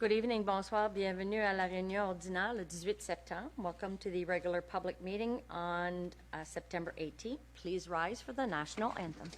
Good evening, bonsoir, bienvenue à la réunion ordinaire le 18 septembre. Welcome to the regular public meeting on September 18th. Please rise for the national anthem.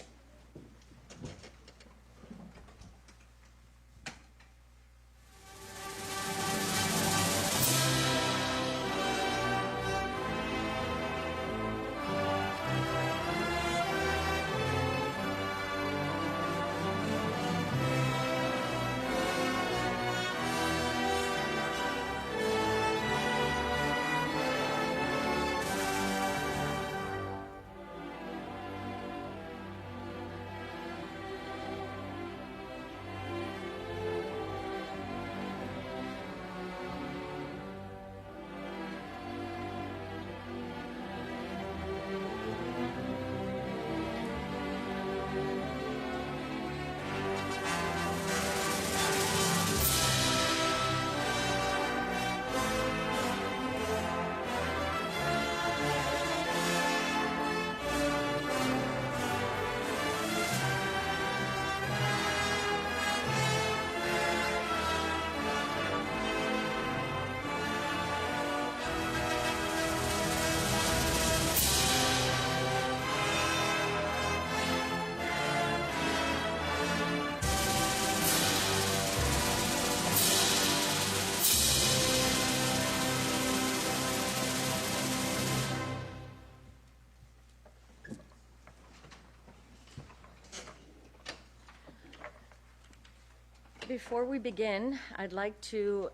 Before we begin, I'd like to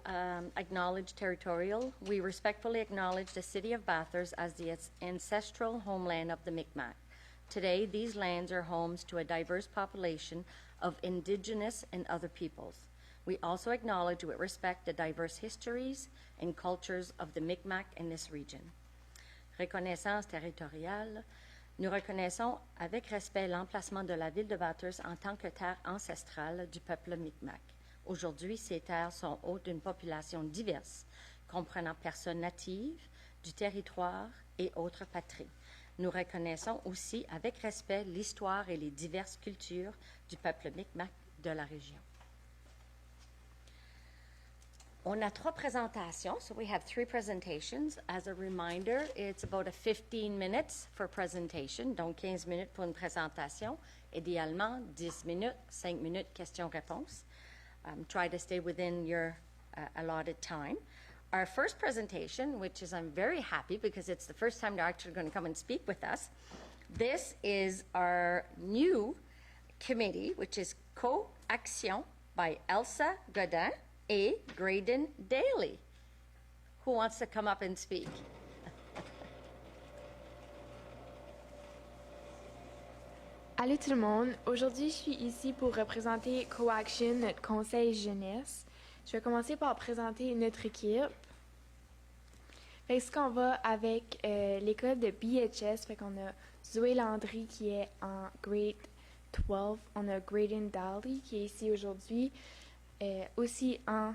acknowledge territorial. We respectfully acknowledge the city of Bathurst as the ancestral homeland of the Mi'kmaq. Today, these lands are homes to a diverse population of indigenous and other peoples. We also acknowledge with respect the diverse histories and cultures of the Mi'kmaq in this region. Reconnaissance territoriale. Nous reconnaissons avec respect l'emplacement de la ville de Bathurst en tant que terre ancestrale du peuple Mi'kmaq. Aujourd'hui, ces terres sont hôtes d'une population diverse, comprenant personnes natives, du territoire et autres patries. Nous reconnaissons aussi avec respect l'histoire et les diverses cultures du peuple Mi'kmaq de la région. On a 3 présentations, so we have 3 presentations. As a reminder, it's about a 15 minutes for presentation, donc 15 minutes pour une présentation. Idéalement, 10 minutes, 5 minutes questions-réponses. Try to stay within your allotted time. Our first presentation, which is I'm very happy because it's the first time they're actually going to come and speak with us. This is our new committee, which is Co-Action by Elsa Godin et Graydon Daly. Who wants to come up and speak? Allô tout le monde, aujourd'hui je suis ici pour représenter Co-Action, notre conseil jeunesse. Je vais commencer par présenter notre équipe. Fait que ce qu'on va avec l'école de BHS, fait qu'on a Zoé Landry qui est en grade 12, on a Graydon Daly qui est ici aujourd'hui. Aussi en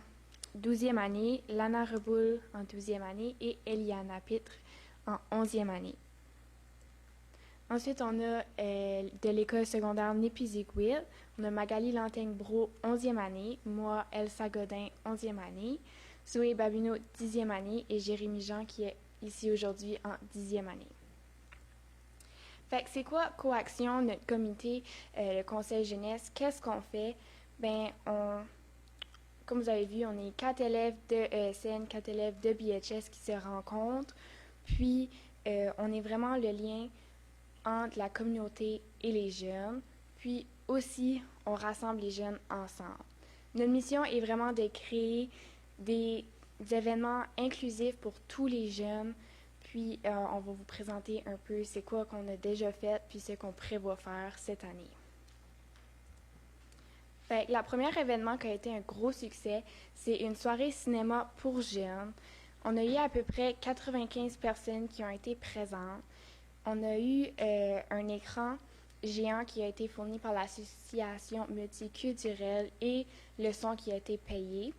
12e année, Lana Reboul en 12e année et Eliana Pitre en 11e année. Ensuite, on a de l'école secondaire Népisiguit, on a Magali Lantaigne-Bro, 11e année, moi, Elsa Godin, 11e année, Zoé Babineau, 10e année et Jérémy Jean qui est ici aujourd'hui en 10e année. Fait que c'est quoi Co-Action, notre comité, le conseil jeunesse? Qu'est-ce qu'on fait? Ben, comme vous avez vu, on est 4 élèves de ESN, 4 élèves de BHS qui se rencontrent. Puis, on est vraiment le lien entre la communauté et les jeunes. Puis aussi, on rassemble les jeunes ensemble. Notre mission est vraiment de créer des événements inclusifs pour tous les jeunes. Puis, on va vous présenter un peu c'est quoi qu'on a déjà fait puis ce qu'on prévoit faire cette année. Fait que la première événement qui a été un gros succès, c'est une soirée cinéma pour jeunes. On a eu à peu près 95 personnes qui ont été présentes. On a eu un écran géant qui a été fourni par l'association multiculturelle et le son qui a été payé.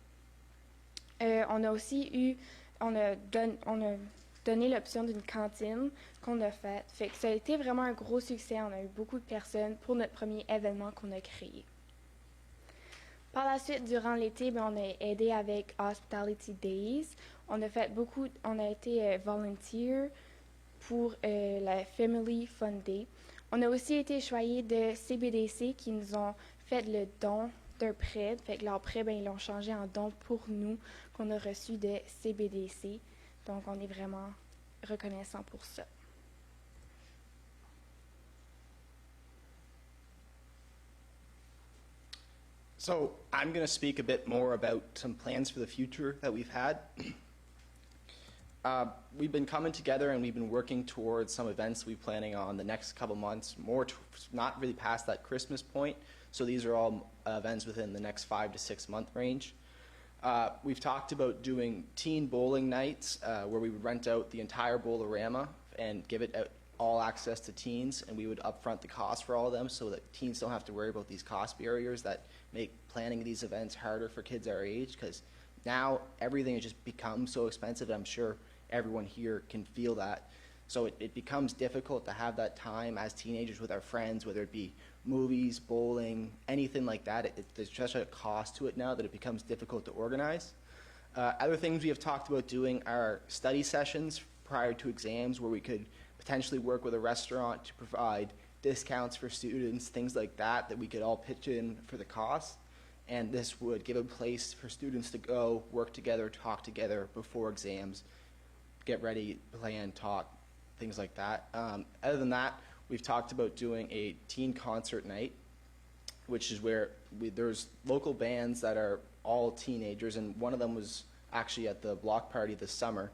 On a aussi donné l'option d'une cantine qu'on a faite. Fait que ça a été vraiment un gros succès. On a eu beaucoup de personnes pour notre premier événement qu'on a créé. Par la suite, durant l'été, on a aidé avec Hospitality Days. On a été volunteer pour la Family Fun Day. On a aussi été choyés de CBDC qui nous ont fait le don d'un prêt. Fait que leur prêt, ils l'ont changé en don pour nous qu'on a reçu de CBDC. Donc, on est vraiment reconnaissant pour ça. So I'm going to speak a bit more about some plans for the future that we've had. We've been coming together and we've been working towards some events we're planning on the next couple months, not really past that Christmas point. So these are all events within the next 5 to 6 month range. We've talked about doing teen bowling nights where we would rent out the entire Bowlerama and give it all access to teens, and we would upfront the cost for all of them so that teens don't have to worry about these cost barriers that make planning these events harder for kids our age, because now everything has just become so expensive. I'm sure everyone here can feel that. So it becomes difficult to have that time as teenagers with our friends, whether it be movies, bowling, anything like that. There's such a cost to it now that it becomes difficult to organize. Other things we have talked about doing are study sessions prior to exams where we could potentially work with a restaurant to provide discounts for students, things like that we could all pitch in for the cost. And this would give a place for students to go, work together, talk together before exams, get ready, plan, talk, things like that. Other than that, we've talked about doing a teen concert night, which is where there's local bands that are all teenagers, and one of them was actually at the block party this summer.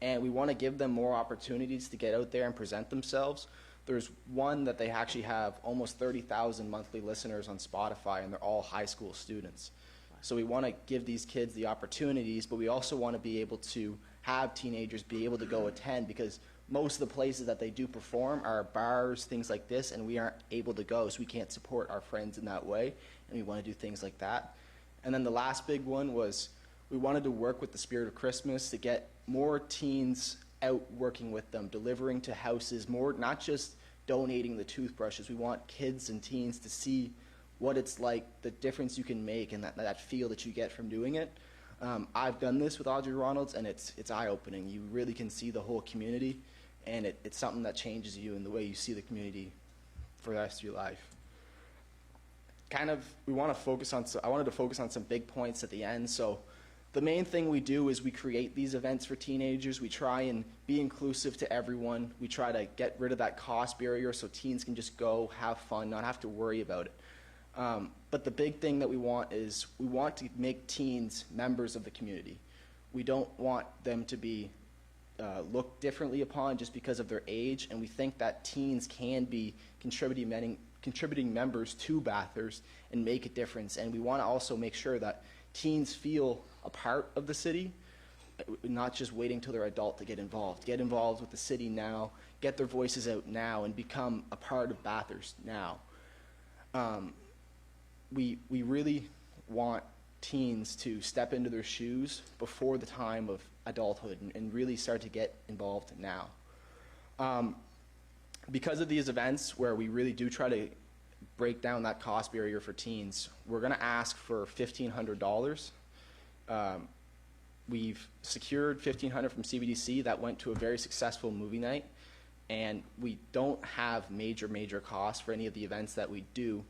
And we want to give them more opportunities to get out there and present themselves. There's one that they actually have almost 30,000 monthly listeners on Spotify, and they're all high school students. So we want to give these kids the opportunities, but we also want to be able to have teenagers be able to go attend, because most of the places that they do perform are bars, things like this, and we aren't able to go, so we can't support our friends in that way, and we want to do things like that. And then the last big one was we wanted to work with the Spirit of Christmas to get more teens out working with them, delivering to houses, more, not just donating the toothbrushes. We want kids and teens to see what it's like, the difference you can make, and that feel that you get from doing it. I've done this with Audrey Ronalds, and it's eye-opening. You really can see the whole community, and it's something that changes you in the way you see the community for the rest of your life. I wanted to focus on some big points at the end. So the main thing we do is we create these events for teenagers. We try and be inclusive to everyone. We try to get rid of that cost barrier so teens can just go, have fun, not have to worry about it. But the big thing that we want is we want to make teens members of the community. We don't want them to be looked differently upon just because of their age, and we think that teens can be contributing members to Bathurst and make a difference. And we want to also make sure that teens feel a part of the city, not just waiting till they're adult to get involved. Get involved with the city now, get their voices out now, and become a part of Bathurst now. We really want teens to step into their shoes before the time of adulthood and really start to get involved now. Because of these events where we really do try to break down that cost barrier for teens, we're going to ask for $1,500. We've secured $1,500 from CBDC. That went to a very successful movie night, and we don't have major costs for any of the events that we do,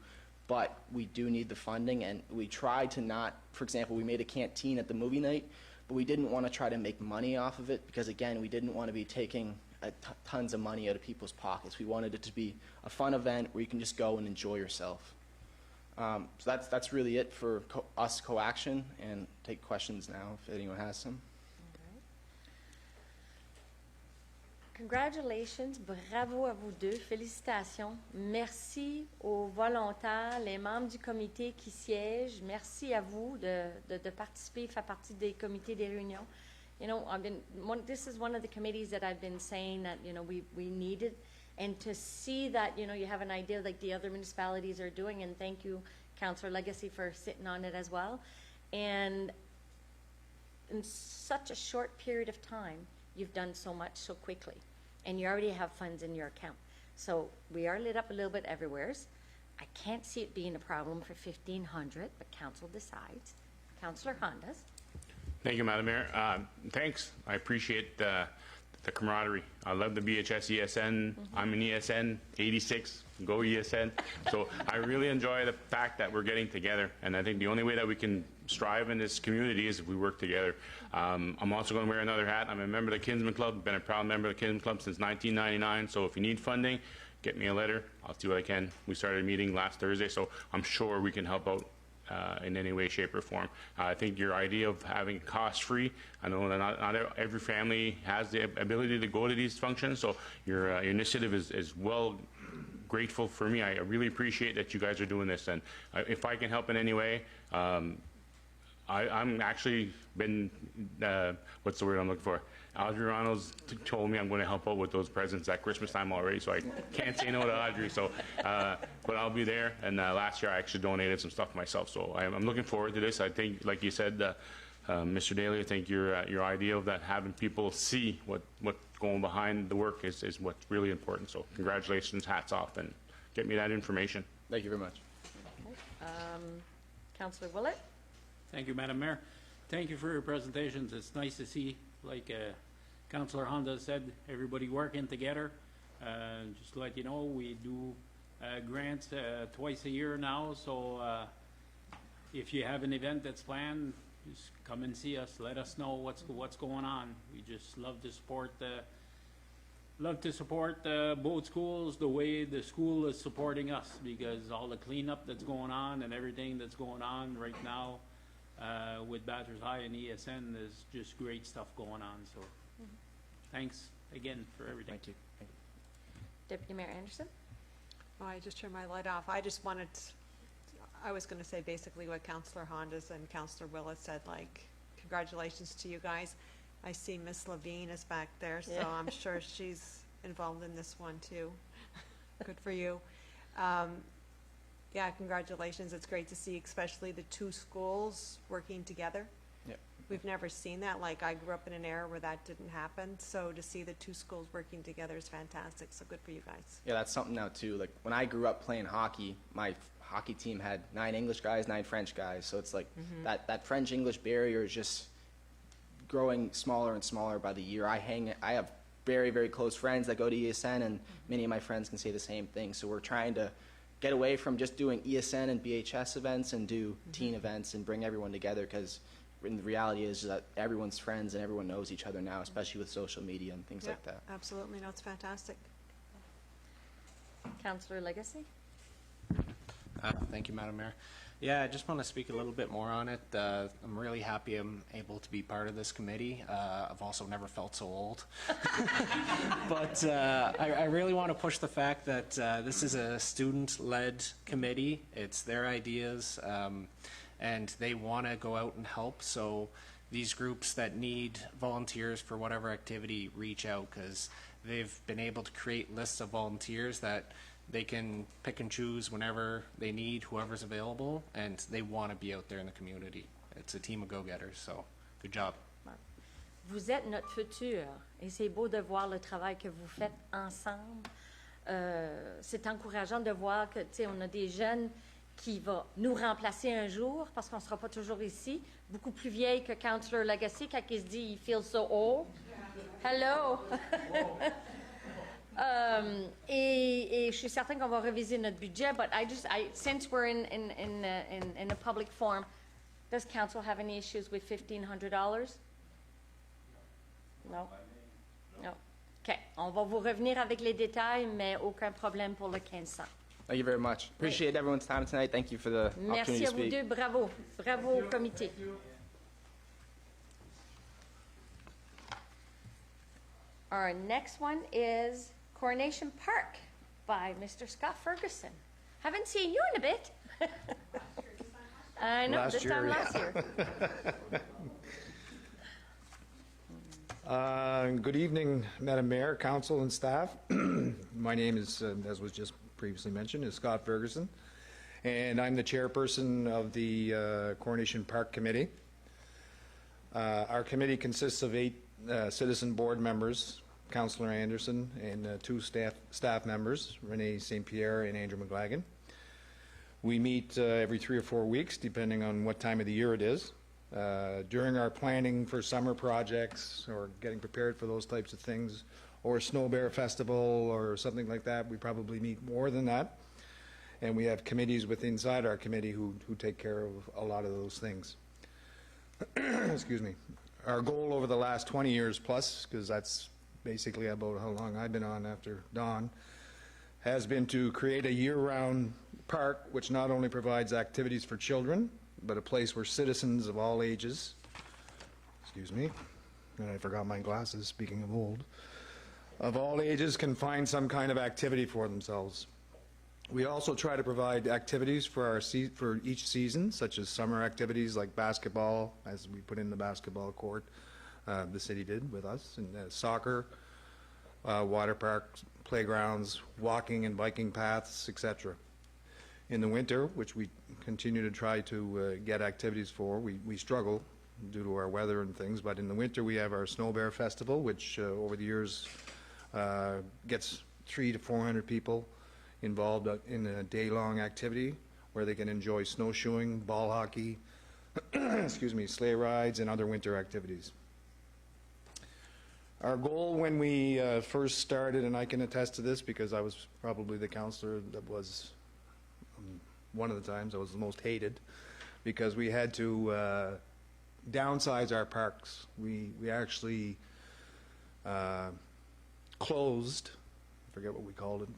but we do need the funding, and we try to not, for example, we made a canteen at the movie night, but we didn't want to try to make money off of it because, again, we didn't want to be taking tons of money out of people's pockets. We wanted it to be a fun event where you can just go and enjoy yourself. So that's really it for us, Co-Action, and take questions now if anyone has some. Congratulations, bravo à vous deux, félicitations. Merci aux volontaires, les membres du comité qui siègent. Merci à vous de participer, faire partie des comités des réunions. You know, this is one of the committees that I've been saying that, you know, we needed, and to see that, you know, you have an idea like the other municipalities are doing, and thank you, Councillor Legacy, for sitting on it as well. And in such a short period of time, you've done so much so quickly, and you already have funds in your account. So we are lit up a little bit everywhere. I can't see it being a problem for 1,500, but council decides. Councillor Hondas. Thank you, Madam Mayor. Thanks. I appreciate the camaraderie. I love the BHS ESN. I'm an ESN 86. Go ESN. So I really enjoy the fact that we're getting together, and I think the only way that we can strive in this community is if we work together. I'm also going to wear another hat. I'm a member of the Kinsman Club. Been a proud member of the Kinsman Club since 1999. So if you need funding, get me a letter. I'll do what I can. We started a meeting last Thursday, so I'm sure we can help out in any way, shape, or form. I think your idea of having cost-free, I know that not every family has the ability to go to these functions, so your initiative is well grateful for me. I really appreciate that you guys are doing this, and if I can help in any way, I'm actually been, what's the word I'm looking for? Audrey Ronalds told me I'm going to help out with those presents at Christmas time already, so I can't say no to Audrey. So, but I'll be there. And last year I actually donated some stuff myself, so I'm looking forward to this. I think, like you said, Mr. Daly, I think your idea of that having people see what's going behind the work is what's really important. So, congratulations, hats off, and get me that information. Thank you very much. Okay. Councillor Willett. Thank you, Madam Mayor. Thank you for your presentations. It's nice to see, like Councillor Honda said, everybody working together. Just to let you know, we do grants twice a year now, so if you have an event that's planned, just come and see us. Let us know what's going on. We just love to support both schools the way the school is supporting us, because all the cleanup that's going on and everything that's going on right now with Bathurst High and ESN is just great stuff going on. So thanks again for everything. Thank you. Thank you. Deputy Mayor Anderson. Oh, I just turned my light off. I was going to say basically what Councillor Hondas and Councillor Willett said, like, congratulations to you guys. I see Miss Levine is back there, so Yeah. I'm sure she's involved in this one too. Good for you. Yeah, congratulations. It's great to see, especially the two schools working together. Yeah. We've never seen that. Like, I grew up in an era where that didn't happen, so to see the two schools working together is fantastic. So good for you guys. Yeah, that's something now too. Like when I grew up playing hockey, my hockey team had 9 English guys, 9 French guys. So it's like that French-English barrier is just growing smaller and smaller by the year. I have very, very close friends that go to ESN, and many of my friends can say the same thing. So we're trying to get away from just doing ESN and BHS events and do teen events and bring everyone together, because the reality is that everyone's friends and everyone knows each other now, especially with social media and things like that. Absolutely. No, it's fantastic. Councillor Legacy. Thank you, Madam Mayor. Yeah, I just want to speak a little bit more on it. I'm really happy I'm able to be part of this committee. I've also never felt so old. But I really want to push the fact that this is a student-led committee. It's their ideas, and they want to go out and help. So these groups that need volunteers for whatever activity reach out, because they've been able to create lists of volunteers that they can pick and choose whenever they need, whoever's available, and they want to be out there in the community. It's a team of go-getters, so good job. Vous êtes notre futur et c'est beau de voir le travail que vous faites ensemble. C'est encourageant de voir que, tu sais, on a des jeunes qui vont nous remplacer un jour parce qu'on ne sera pas toujours ici, beaucoup plus vieille que Councillor Legacy quand il se dit « he feels so old ». Hello! Et je suis certaine qu'on va réviser notre budget, but since we're in a public forum, does council have any issues with $1,500? No? No. OK. On va vous revenir avec les détails, mais aucun problème pour le 1500. Thank you very much. Appreciate everyone's time tonight. Thank you for the opportunity Merci to à vous speak. deux. Bravo. Bravo au comité. Our next one is Coronation Park by Mr. Scott Ferguson. Haven't seen you in a bit. I know, this time last year. Good evening, Madam Mayor, Council, and staff. My name is, as was just previously mentioned, is Scott Ferguson, and I'm the chairperson of the Coronation Park Committee. Our committee consists of 8 citizen board members, Councillor Anderson, and 2 staff members, Renee St. Pierre and Andrew McLagan. We meet every 3 or 4 weeks, depending on what time of the year it is. During our planning for summer projects or getting prepared for those types of things, or a Snow Bear Festival or something like that, we probably meet more than that. And we have committees inside our committee who take care of a lot of those things. Excuse me. Our goal over the last 20 years plus, because that's basically about how long I've been on after Don, has been to create a year-round park which not only provides activities for children, but a place where citizens of all ages, excuse me, and I forgot my glasses, speaking of old, of all ages can find some kind of activity for themselves. We also try to provide activities for for each season, such as summer activities like basketball, as we put in the basketball court, the city did with us, and soccer, water parks, playgrounds, walking and biking paths, etc. In the winter, which we continue to try to get activities for, we struggle due to our weather and things, but in the winter we have our Snow Bear Festival, which over the years gets 300 to 400 people involved in a day-long activity where they can enjoy snowshoeing, ball hockey, excuse me, sleigh rides, and other winter activities. Our goal when we first started, and I can attest to this because I was probably the councillor that was one of the times I was the most hated, because we had to downsize our parks. We actually closed, I forget what we called it.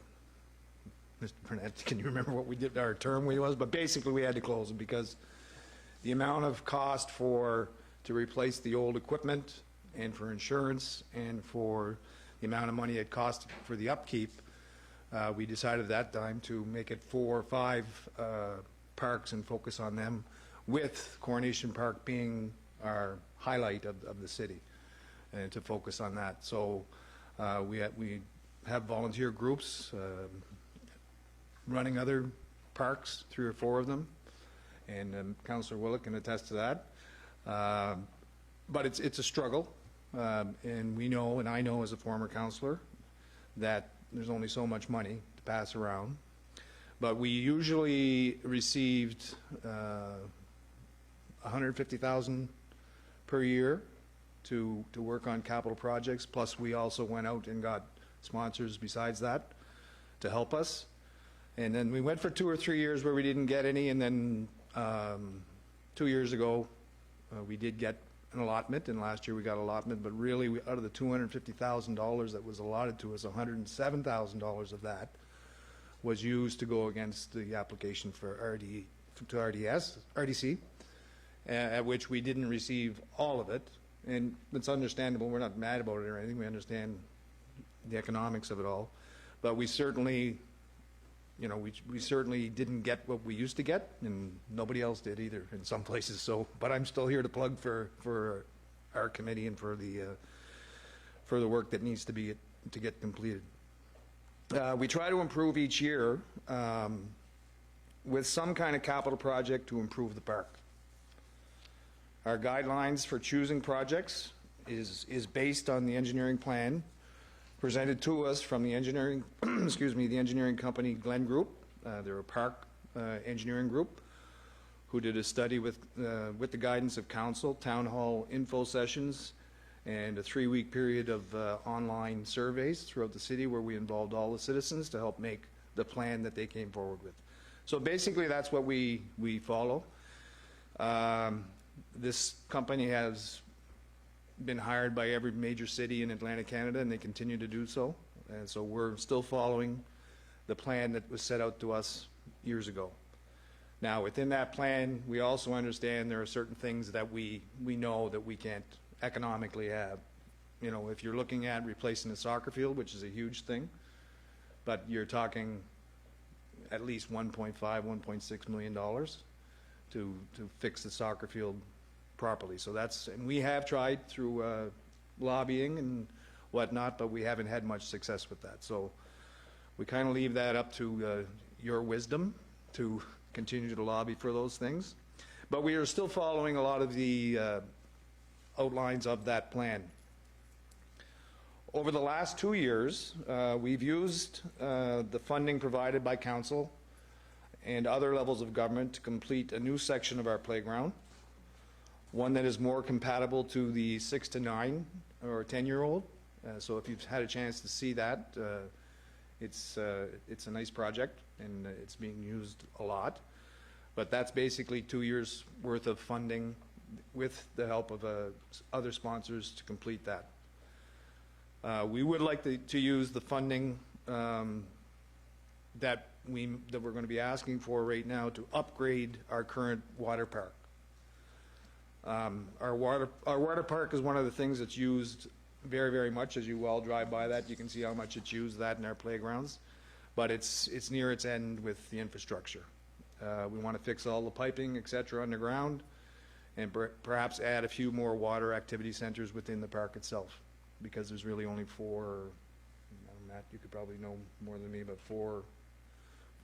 Mr. Burnett, can you remember what we did, our term was? But basically we had to close them because the amount of cost to replace the old equipment and for insurance and for the amount of money it cost for the upkeep, we decided at that time to make it 4 or 5 parks and focus on them, with Coronation Park being our highlight of the city, and to focus on that. So we have volunteer groups running other parks, 3 or 4 of them, and Councillor Willett can attest to that. But it's a struggle, and we know, and I know as a former councillor, that there's only so much money to pass around. But we usually received $150,000 per year to work on capital projects, plus we also went out and got sponsors besides that to help us. And then we went for 2 or 3 years where we didn't get any, and then 2 years ago we did get an allotment, and last year we got allotment, but really out of the $250,000 that was allotted to us, $107,000 of that was used to go against the application for RDC, at which we didn't receive all of it. And it's understandable, we're not mad about it or anything, we understand the economics of it all, but we certainly, you know, we certainly didn't get what we used to get, and nobody else did either in some places. So, but I'm still here to plug for our committee and for the work that needs to get completed. We try to improve each year with some kind of capital project to improve the park. Our guidelines for choosing projects is based on the engineering plan presented to us from the engineering, excuse me, the engineering company Glen Group. They're a park engineering group who did a study with the guidance of council, town hall info sessions, and a 3-week period of online surveys throughout the city where we involved all the citizens to help make the plan that they came forward with. So basically that's what we follow. This company has been hired by every major city in Atlantic Canada, and they continue to do so. And so we're still following the plan that was set out to us years ago. Now, within that plan, we also understand there are certain things that we know that we can't economically have. You know, if you're looking at replacing a soccer field, which is a huge thing, but you're talking at least $1.5, $1.6 million to fix the soccer field properly. So that's, and we have tried through lobbying and whatnot, but we haven't had much success with that. So we kind of leave that up to your wisdom to continue to lobby for those things. But we are still following a lot of the outlines of that plan. Over the last 2 years, we've used the funding provided by council and other levels of government to complete a new section of our playground, one that is more compatible to the 6 to 9 or 10-year-old. So if you've had a chance to see that, it's a nice project, and it's being used a lot. But that's basically 2 years' worth of funding with the help of other sponsors to complete that. We would like to use the funding that we're going to be asking for right now to upgrade our current water park. Our water park is one of the things that's used very, very much. As you all drive by that, you can see how much it's used that in our playgrounds. But it's near its end with the infrastructure. We want to fix all the piping, et cetera, underground, and perhaps add a few more water activity centers within the park itself, because there's really only 4, Matt, you could probably know more than me, but four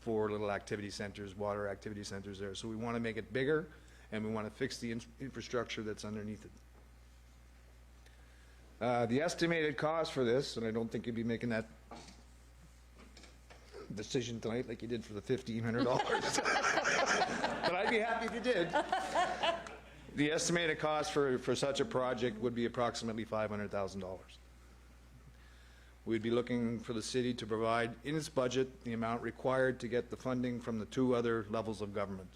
little activity centers, water activity centers there. So we want to make it bigger, and we want to fix the infrastructure that's underneath it. The estimated cost for this, and I don't think you'd be making that decision tonight like you did for the $1,500, but I'd be happy if you did. The estimated cost for such a project would be approximately $500,000. We'd be looking for the city to provide in its budget the amount required to get the funding from the 2 other levels of government.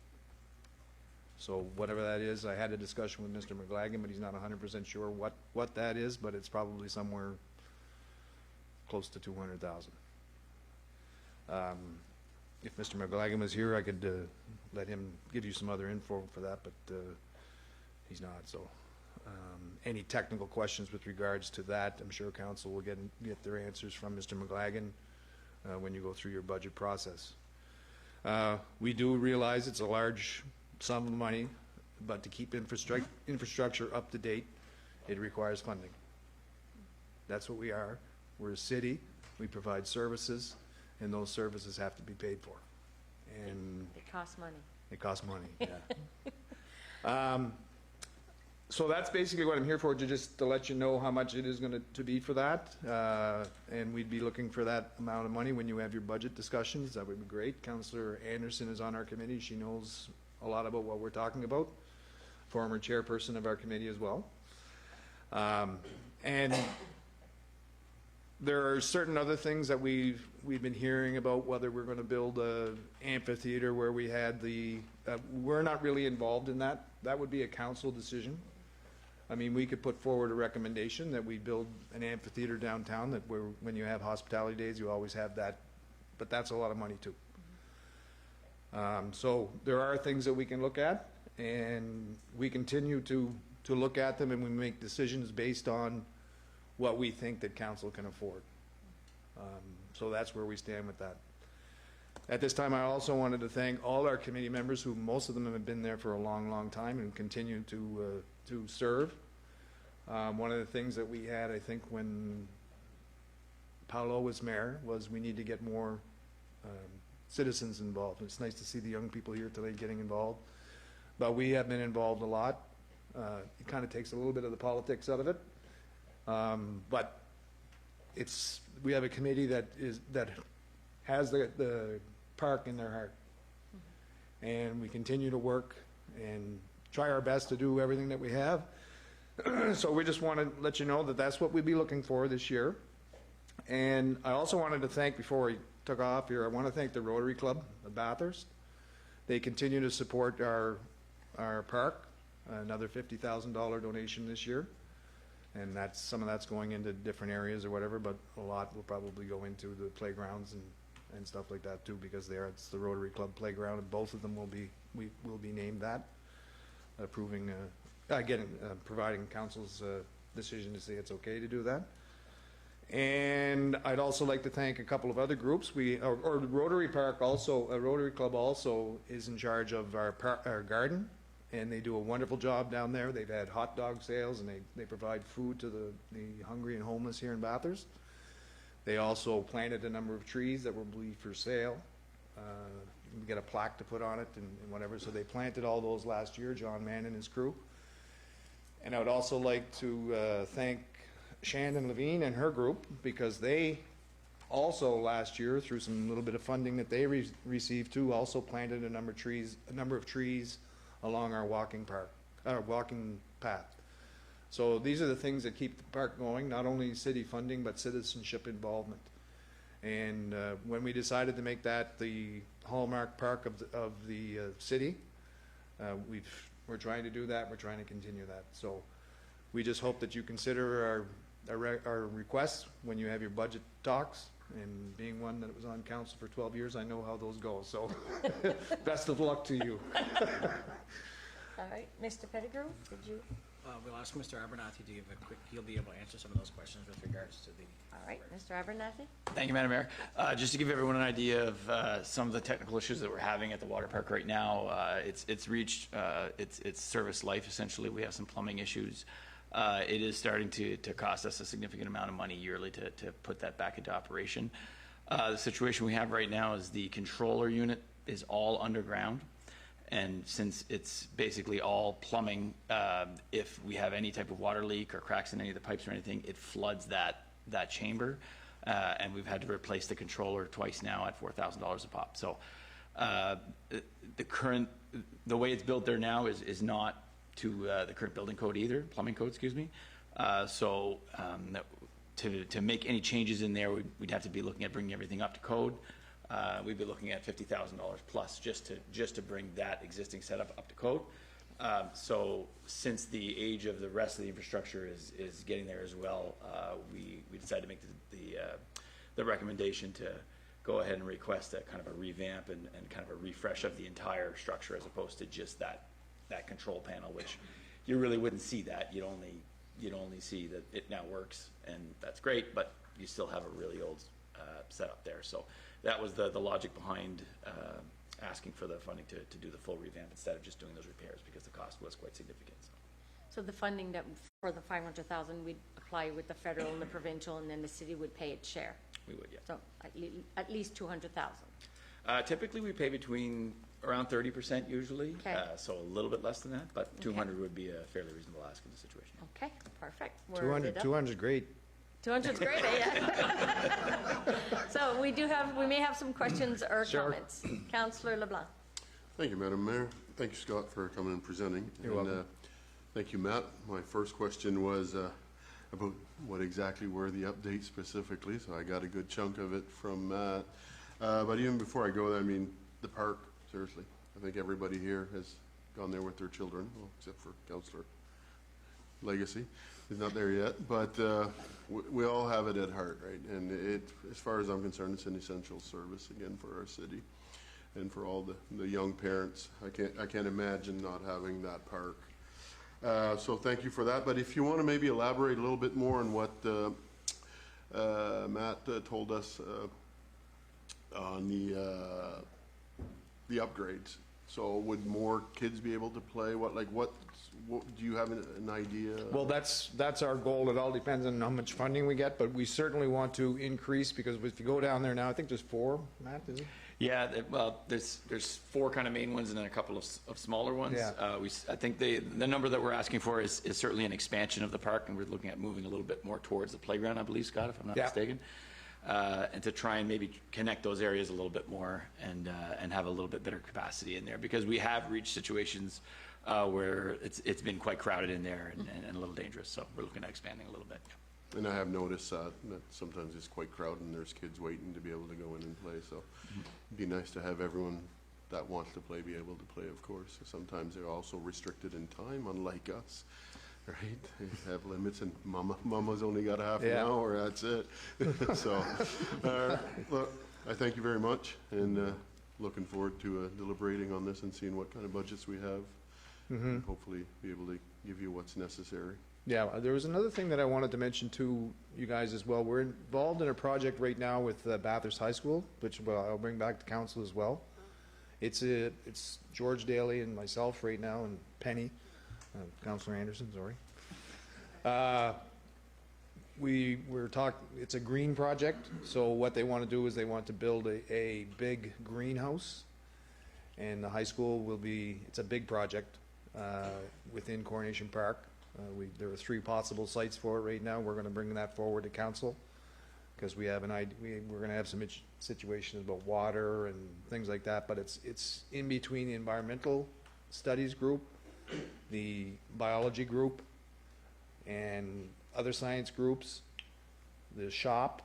So whatever that is, I had a discussion with Mr. McLagan, but he's not 100% sure what that is, but it's probably somewhere close to $200,000. If Mr. McLagan was here, I could let him give you some other info for that, but he's not. So any technical questions with regards to that, I'm sure council will get their answers from Mr. McLagan when you go through your budget process. We do realize it's a large sum of money, but to keep infrastructure up to date, it requires funding. That's what we are. We're a city. We provide services, and those services have to be paid for. And It costs money. it costs money, yeah. So that's basically what I'm here for, just to let you know how much it is going to be for that. And we'd be looking for that amount of money when you have your budget discussions. That would be great. Councillor Anderson is on our committee. She knows a lot about what we're talking about. Former chairperson of our committee as well. And there are certain other things that we've been hearing about, whether we're going to build a amphitheater where we had we're not really involved in that. That would be a council decision. I mean, we could put forward a recommendation that we build an amphitheater downtown, that when you have hospitality days, you always have that, but that's a lot of money too. So there are things that we can look at, and we continue to look at them, and we make decisions based on what we think that council can afford. So that's where we stand with that. At this time, I also wanted to thank all our committee members, who most of them have been there for a long, long time and continue to serve. One of the things that we had, I think, when Paolo was mayor, was we need to get more citizens involved. It's nice to see the young people here today getting involved, but we have been involved a lot. It kind of takes a little bit of the politics out of it, but we have a committee that has the park in their heart, and we continue to work and try our best to do everything that we have. So we just want to let you know that that's what we'll be looking for this year. And I also wanted to thank, before we took off here, I want to thank the Rotary Club of Bathurst. They continue to support our park, another $50,000 donation this year. And some of that's going into different areas or whatever, but a lot will probably go into the playgrounds and stuff like that too, because it's the Rotary Club playground, and both of them will be named that, providing council's decision to say it's okay to do that. And I'd also like to thank a couple of other groups. Rotary Club also is in charge of our garden, and they do a wonderful job down there. They've had hot dog sales, and they provide food to the hungry and homeless here in Bathurst. They also planted a number of trees that will be for sale. We get a plaque to put on it and whatever. So they planted all those last year, John Mann and his crew. And I would also like to thank Shannon Levine and her group, because they also last year, through some little bit of funding that they received too, also planted a number of trees along our walking path. So these are the things that keep the park going, not only city funding, but citizenship involvement. And when we decided to make that the hallmark park of the city, we're trying to do that. We're trying to continue that. So we just hope that you consider our requests when you have your budget talks. And being one that was on council for 12 years, I know how those go. So best of luck to you. All right, Mr. Pettigrew, did you? We'll ask Mr. Abernathy to give a quick, he'll be able to answer some of those questions with regards to the... All right, Mr. Abernathy? Thank you, Madam Mayor. Just to give everyone an idea of some of the technical issues that we're having at the water park right now, it's reached its service life, essentially. We have some plumbing issues. It is starting to cost us a significant amount of money yearly to put that back into operation. The situation we have right now is the controller unit is all underground. And since it's basically all plumbing, if we have any type of water leak or cracks in any of the pipes or anything, it floods that chamber. And we've had to replace the controller twice now at $4,000 a pop. So the way it's built there now is not to the current building code either, plumbing code, excuse me. To make any changes in there, we'd have to be looking at bringing everything up to code. We'd be looking at $50,000 plus just to bring that existing setup up to code. So since the age of the rest of the infrastructure is getting there as well, we decided to make the recommendation to go ahead and request a kind of a revamp and kind of a refresh of the entire structure as opposed to just that control panel, which you really wouldn't see that. You'd only see that it now works, and that's great, but you still have a really old setup there. So that was the logic behind asking for the funding to do the full revamp instead of just doing those repairs, because the cost was quite significant. So the funding that for the 500,000, we'd apply with the federal and the provincial, and then the city would pay its share. We would, yeah. So at least 200,000. Typically, we pay between around 30% usually, Okay. So a little bit less than that, but 200 would be a fairly reasonable ask in the situation. Okay, perfect. 200 great. 200 is great, eh? So we may have some questions or comments. Councillor LeBlanc. Thank you, Madam Mayor. Thank you, Scott, for coming and presenting. You're welcome. Thank you, Matt. My first question was about what exactly were the updates specifically, so I got a good chunk of it from Matt. But even before I go there, I mean, the park, seriously, I think everybody here has gone there with their children, well, except for Councillor Legacy. He's not there yet, but we all have it at heart, right? And it, as far as I'm concerned, it's an essential service, again, for our city and for all the young parents. I can't imagine not having that park. So thank you for that. But if you want to maybe elaborate a little bit more on what Matt told us on the upgrades. So would more kids be able to play? What do you have an idea? Well, that's our goal. It all depends on how much funding we get, but we certainly want to increase, because if you go down there now, I think there's 4, Matt, is it? Yeah, well, there's 4 kind of main ones and then a couple of smaller ones. Yeah. I think the number that we're asking for is certainly an expansion of the park, and we're looking at moving a little bit more towards the playground, I believe, Scott, if I'm not mistaken. And to try and maybe connect those areas a little bit more and have a little bit better capacity in there, because we have reached situations where it's been quite crowded in there and a little dangerous. So we're looking at expanding a little bit. And I have noticed that sometimes it's quite crowded and there's kids waiting to be able to go in and play. So it'd be nice to have everyone that wants to play be able to play, of course. Sometimes they're also restricted in time, unlike us. Right, they have limits, and Mama's only got half an hour. That's it. So, look, I thank you very much, and looking forward to deliberating on this and seeing what kind of budgets we have. And hopefully, be able to give you what's necessary. Yeah, there was another thing that I wanted to mention to you guys as well. We're involved in a project right now with Bathurst High School, which I'll bring back to council as well. It's George Daly and myself right now, and Penny. Councillor Anderson, sorry. We're talking, it's a green project, so what they want to do is they want to build a big greenhouse, and the high school it's a big project within Coronation Park. There are 3 possible sites for it right now. We're going to bring that forward to council. because we have we're going to have some situations about water and things like that, but it's in between the environmental studies group, the biology group, and other science groups, the shop,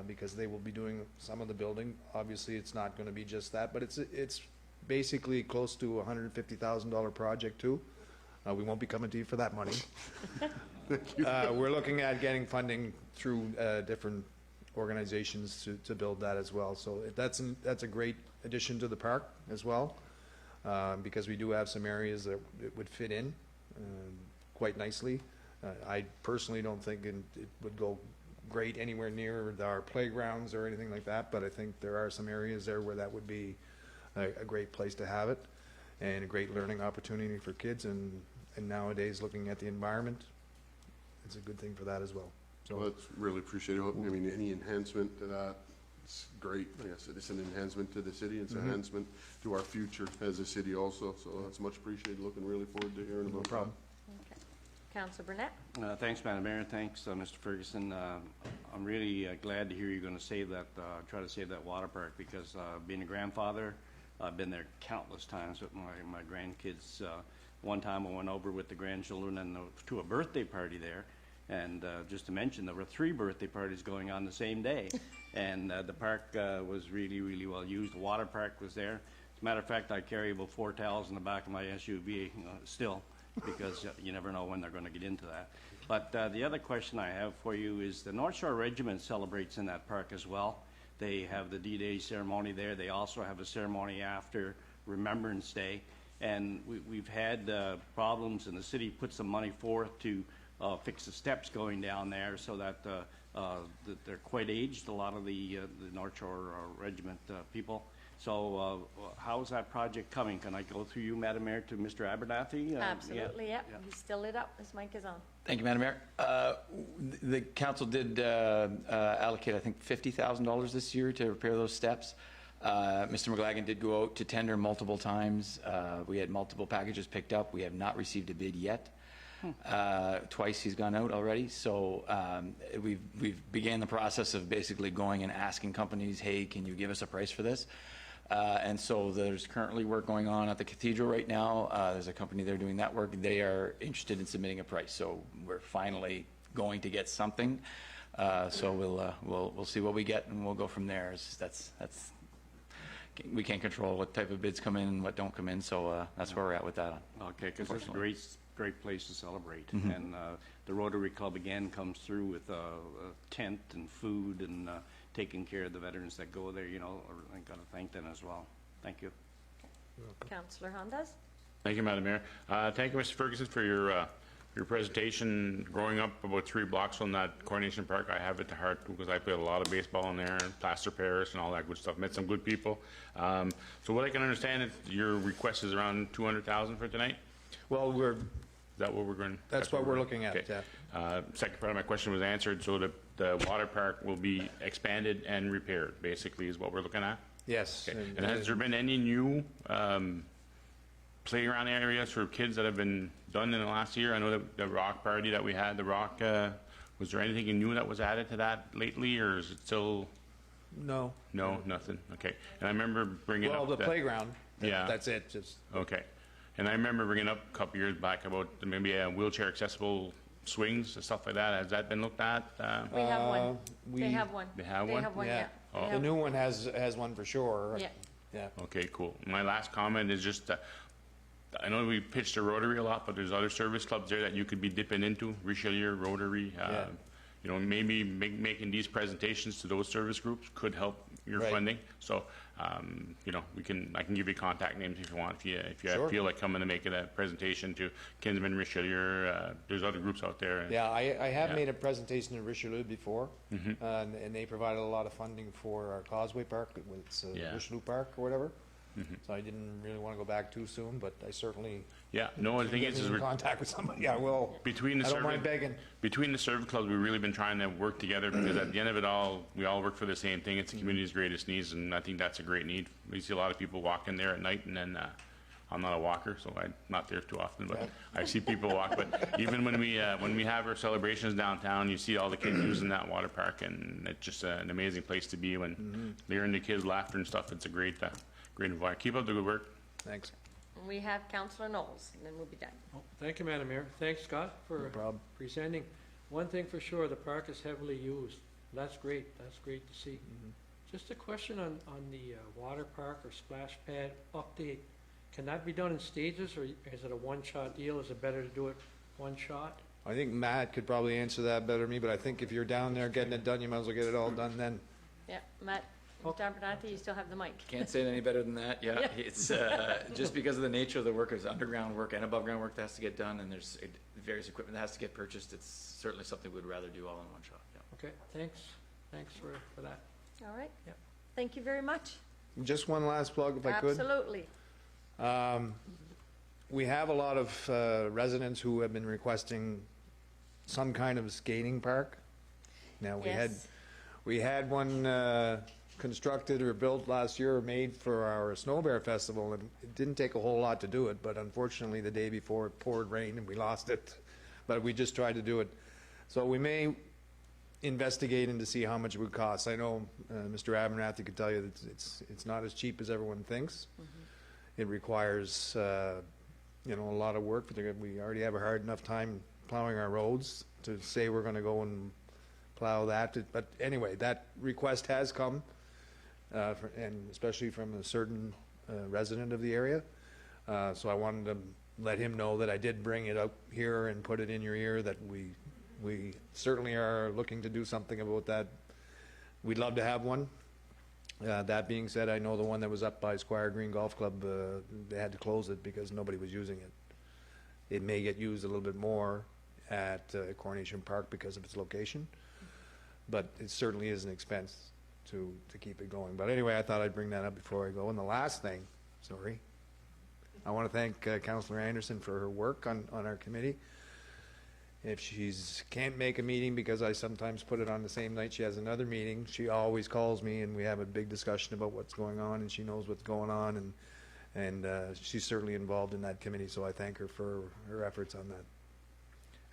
because they will be doing some of the building. Obviously, it's not going to be just that, but it's basically close to a $150,000 project too. We won't be coming to you for that money. We're looking at getting funding through different organizations to build that as well. So that's a great addition to the park as well, because we do have some areas that it would fit in quite nicely. I personally don't think it would go great anywhere near our playgrounds or anything like that, but I think there are some areas there where that would be a great place to have it, and a great learning opportunity for kids, and nowadays, looking at the environment, it's a good thing for that as well. So Well, that's really appreciated. I mean, any enhancement to that, it's great. I guess it's an enhancement to the city. It's an enhancement to our future as a city also. So that's much appreciated. Looking really forward to hearing no about problem. Okay. Councillor Burnett? Thanks, Madam Mayor. Thanks, Mr. Ferguson. I'm really glad to hear you're going to save that, try to save that water park, because being a grandfather, I've been there countless times with my grandkids. One time I went over with the grandchildren and to a birthday party there, and just to mention, there were 3 birthday parties going on the same day, and the park was really, really well used. The water park was there. As a matter of fact, I carry about 4 towels in the back of my SUV still, because you never know when they're going to get into that. But the other question I have for you is the North Shore Regiment celebrates in that park as well. They have the D-Day ceremony there. They also have a ceremony after Remembrance Day. And we've had problems, and the city put some money forth to fix the steps going down there, so that they're quite aged, a lot of the North Shore Regiment people. So how's that project coming? Can I go through you, Madam Mayor, to Mr. Abernathy? Absolutely, yep. He's still lit up. His mic is on. Thank you, Madam Mayor. The council did allocate, I think, $50,000 this year to repair those steps. Mr. McLagan did go out to tender multiple times. We had multiple packages picked up. We have not received a bid yet. Twice he's gone out already. So we've began the process of basically going and asking companies, hey, can you give us a price for this? And so there's currently work going on at the cathedral right now. There's a company there doing that work. They are interested in submitting a price. So we're finally going to get something. So we'll see what we get, and we'll go from there. That's we can't control what type of bids come in and what don't come in. So that's where we're at with that. Okay, because it's a great place to celebrate. And the Rotary Club again comes through with a tent and food and taking care of the veterans that go there. I got to thank them as well. Thank you. Councillor Hondas? Thank you, Madam Mayor. Thank you, Mr. Ferguson, for your presentation. Growing up about 3 blocks from that Coronation Park, I have it to heart because I played a lot of baseball in there, and plaster Paris and all that good stuff. Met some good people. So what I can understand is your request is around $200,000 for tonight. Well, Is that what we're going? that's what we're looking at. Okay. Yeah. Second part of my question was answered. So the water park will be expanded and repaired. Basically, is what we're looking at. Yes. Okay. And has there been any new playground areas for kids that have been done in the last year? I know that the rock party that we had, the rock, was there anything new that was added to that lately, or is it still? No. No, nothing. Okay. And I remember bringing Well, up the playground. Yeah. That's it. Just Okay. And I remember bringing up a couple years back about maybe wheelchair accessible swings and stuff like that. Has that been looked at? We have one. They have one. They have They one? have one, yeah. yeah. They Oh. The have- new one has one for sure. Yeah. Yeah. Okay, cool. My last comment is just, I know we pitched a Rotary a lot, but there's other service clubs there that you could be dipping into, Richelieu, Rotary. Yeah. Maybe making these presentations to those service groups could help your Right. funding. So, I can give you contact names if you want. If you Sure. feel like coming to make a presentation to Kinsman, Richelieu, there's other groups out there. Yeah, I have Yeah. made a presentation to Richelieu before, and they provided a lot of funding for our Causeway Park, it's Yeah. Richelieu Park or whatever. So I didn't really want to go back too soon, but I certainly Yeah, no, the thing get is in we're contact with somebody. I will. between the I don't mind service begging. between the service clubs, we've really been trying to work together because at the end of it all, we all work for the same thing. It's the community's greatest needs, and I think that's a great need. We see a lot of people walk in there at night, and then I'm not a walker, so I'm not there too often, but I see people walk. But even when we have our celebrations downtown, you see all the kids using that water park, and it's just an amazing place to be when they're hearing the kids' laughter and stuff. It's a great environment. Keep up the good work. Thanks. We have Councillor Knowles, and then we'll be done. Oh, thank you, Madam Mayor. Thanks, Scott, for presenting. One thing for sure, the park is heavily used. That's great. That's great to see. Just a question on the water park or splash pad update. Can that be done in stages, or is it a one-shot deal? Is it better to do it one shot? I think Matt could probably answer that better than me, but I think if you're down there getting it done, you might as well get it all done then. Yeah, Matt, Mr. Abernathy, you still have the mic. Can't say it any better than that. Yeah, it's just because of the nature of the work. There's underground work and above ground work that has to get done, and there's various equipment that has to get purchased. It's certainly something we'd rather do all in one shot. Yeah. Okay, thanks. Thanks for that. All right. Yep. Thank you very much. Just one last plug, if I could. Absolutely. We have a lot of residents who have been requesting some kind of skating park. Now, we had one constructed or built last year, or made for our Snow Bear Festival, and it didn't take a whole lot to do it, but unfortunately the day before it poured rain and we lost it. But we just tried to do it. So we may investigate into see how much it would cost. I know Mr. Abernathy could tell you that it's not as cheap as everyone thinks. It requires a lot of work. We already have a hard enough time plowing our roads to say we're going to go and plow that. But anyway, that request has come, and especially from a certain resident of the area. So I wanted to let him know that I did bring it up here and put it in your ear, that we certainly are looking to do something about that. We'd love to have one. That being said, I know the one that was up by Squire Green Golf Club, they had to close it because nobody was using it. It may get used a little bit more at Coronation Park because of its location, but it certainly is an expense to keep it going. But anyway, I thought I'd bring that up before I go. And the last thing, I want to thank Councillor Anderson for her work on our committee. If she can't make a meeting, because I sometimes put it on the same night she has another meeting, she always calls me and we have a big discussion about what's going on, and she knows what's going on, and she's certainly involved in that committee, so I thank her for her efforts on that.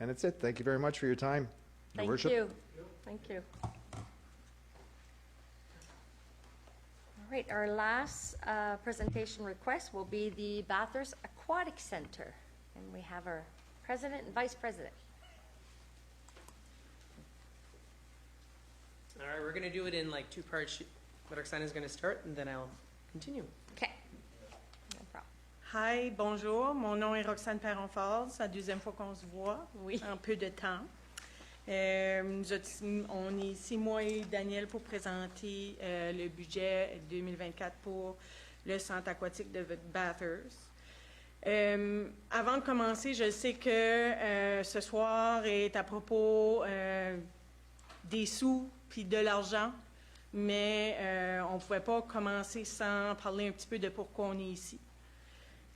And that's it. Thank you very much for your time, Your Worship. Thank you. Thank you. All right, our last presentation request will be the Bathurst Aquatic Center, and we have our President and Vice President. All right, we're going to do it in like two parts. Roxana's going to start, and then I'll continue. Okay. No problem. Hi, bonjour. Mon nom est Roxane Perron-Fort. C'est la deuxième fois qu'on se voit en peu de temps. On est ici, moi et Daniel, pour présenter le budget 2024 pour le centre aquatique de Bathurst. Avant de commencer, je sais que ce soir est à propos des sous puis de l'argent, mais on ne pouvait pas commencer sans parler un petit peu de pourquoi on est ici.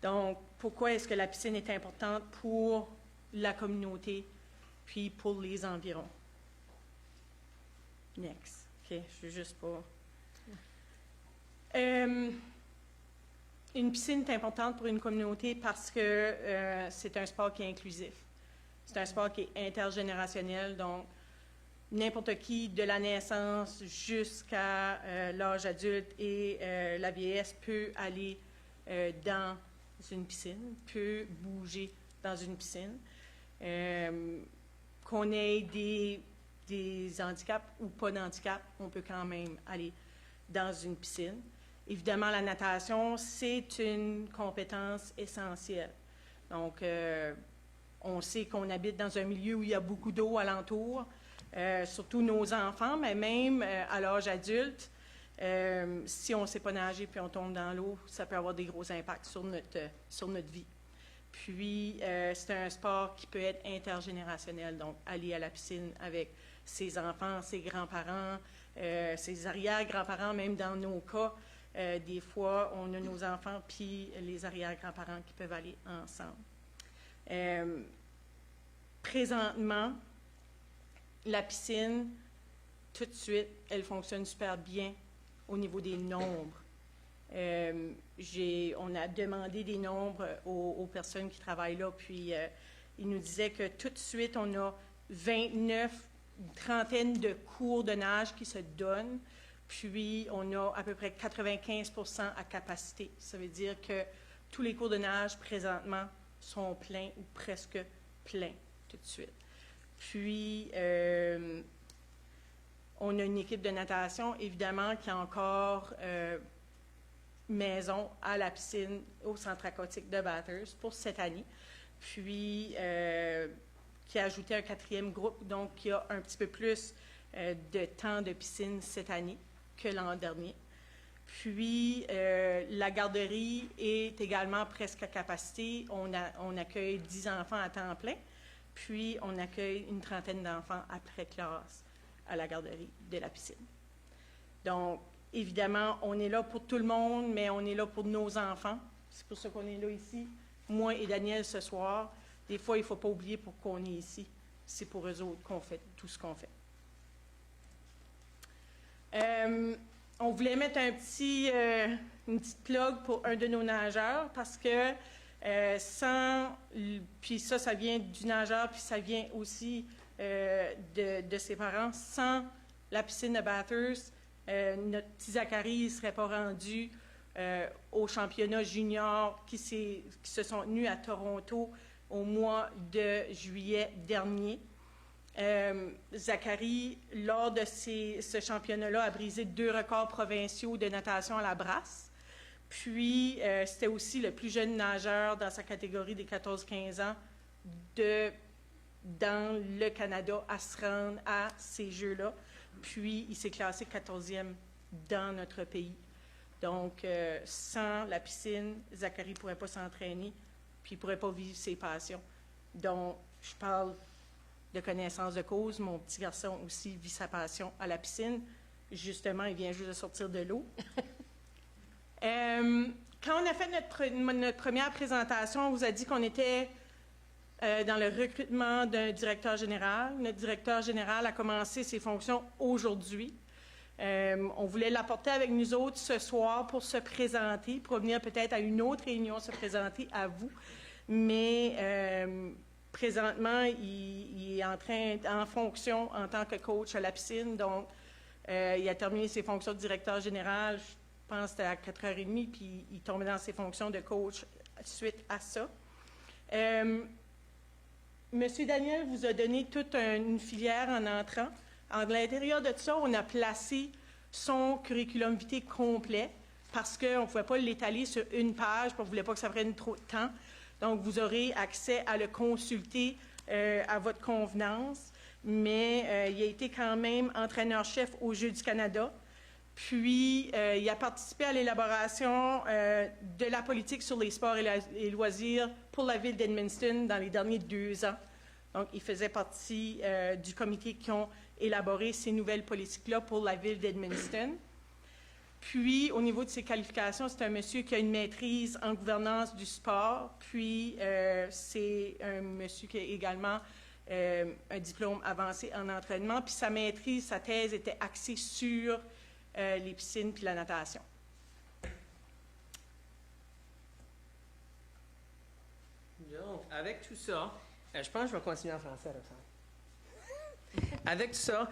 Donc, pourquoi est-ce que la piscine est importante pour la communauté puis pour les environs? Next. OK, je suis juste pas... Une piscine est importante pour une communauté parce que c'est un sport qui est inclusif. C'est un sport qui est intergénérationnel, donc n'importe qui, de la naissance jusqu'à l'âge adulte et la vieillesse, peut aller dans une piscine, peut bouger dans une piscine. Qu'on ait des handicaps ou pas d'handicap, on peut quand même aller dans une piscine. Évidemment, la natation, c'est une compétence essentielle. Donc, on sait qu'on habite dans un milieu où il y a beaucoup d'eau alentour, surtout nos enfants, mais même à l'âge adulte, si on ne sait pas nager puis on tombe dans l'eau, ça peut avoir des gros impacts sur notre vie. Puis, c'est un sport qui peut être intergénérationnel, donc aller à la piscine avec ses enfants, ses grands-parents, ses arrière-grands-parents, même dans nos cas. Des fois, on a nos enfants puis les arrière-grands-parents qui peuvent aller ensemble. Présentement, la piscine, tout de suite, elle fonctionne super bien au niveau des nombres. On a demandé des nombres aux personnes qui travaillent là, puis ils nous disaient que tout de suite, on a 29, une trentaine de cours de nage qui se donnent, puis on a à peu près 95% à capacité. Ça veut dire que tous les cours de nage présentement sont pleins ou presque pleins tout de suite. Puis, on a une équipe de natation, évidemment, qui a encore maison à la piscine au centre aquatique de Bathurst pour cette année. Puis, qui a ajouté un 4e groupe, donc qui a un petit peu plus de temps de piscine cette année que l'an dernier. Puis, la garderie est également presque à capacité. On accueille 10 enfants à temps plein, puis on accueille une trentaine d'enfants après classe à la garderie de la piscine. Donc, évidemment, on est là pour tout le monde, mais on est là pour nos enfants. C'est pour ça qu'on est là ici. Moi et Daniel ce soir, des fois, il ne faut pas oublier pourquoi on est ici. C'est pour eux autres qu'on fait tout ce qu'on fait. On voulait mettre une petite plug pour un de nos nageurs parce que puis ça vient du nageur, puis ça vient aussi de ses parents. Sans la piscine de Bathurst, notre petit Zachary ne serait pas rendu au championnat junior qui se sont tenus à Toronto au mois de juillet dernier. Zachary, lors de ce championnat-là, a brisé 2 records provinciaux de natation à la brasse. Puis, c'était aussi le plus jeune nageur dans sa catégorie des 14-15 ans dans le Canada à se rendre à ces Jeux-là. Puis, il s'est classé 14e dans notre pays. Donc, sans la piscine, Zachary ne pourrait pas s'entraîner, puis il ne pourrait pas vivre ses passions. Donc, je parle de connaissance de cause. Mon petit garçon aussi vit sa passion à la piscine. Justement, il vient juste de sortir de l'eau. Quand on a fait notre première présentation, on vous a dit qu'on était dans le recrutement d'un directeur général. Notre directeur général a commencé ses fonctions aujourd'hui. On voulait l'apporter avec nous autres ce soir pour se présenter, pour venir peut-être à une autre réunion se présenter à vous. Mais présentement, il est en fonction en tant que coach à la piscine. Donc, il a terminé ses fonctions de directeur général, je pense que c'était à 4h30, puis il tombait dans ses fonctions de coach suite à ça. Monsieur Daniel vous a donné toute une filière en entrant. À l'intérieur de ça, on a placé son curriculum vitae complet parce qu'on ne pouvait pas l'étaler sur une page, on ne voulait pas que ça prenne trop de temps. Donc, vous aurez accès à le consulter à votre convenance. Mais il a été quand même entraîneur-chef aux Jeux du Canada. Puis, il a participé à l'élaboration de la politique sur les sports et loisirs pour la ville d'Edmundston dans les derniers 2 ans. Donc, il faisait partie du comité qui ont élaboré ces nouvelles politiques-là pour la ville d'Edmundston. Puis, au niveau de ses qualifications, c'est un monsieur qui a une maîtrise en gouvernance du sport. Puis, c'est un monsieur qui a également un diplôme avancé en entraînement. Puis, sa maîtrise, sa thèse était axée sur les piscines puis la natation. Donc, avec tout ça, je pense que je vais continuer en français, Avec tout ça,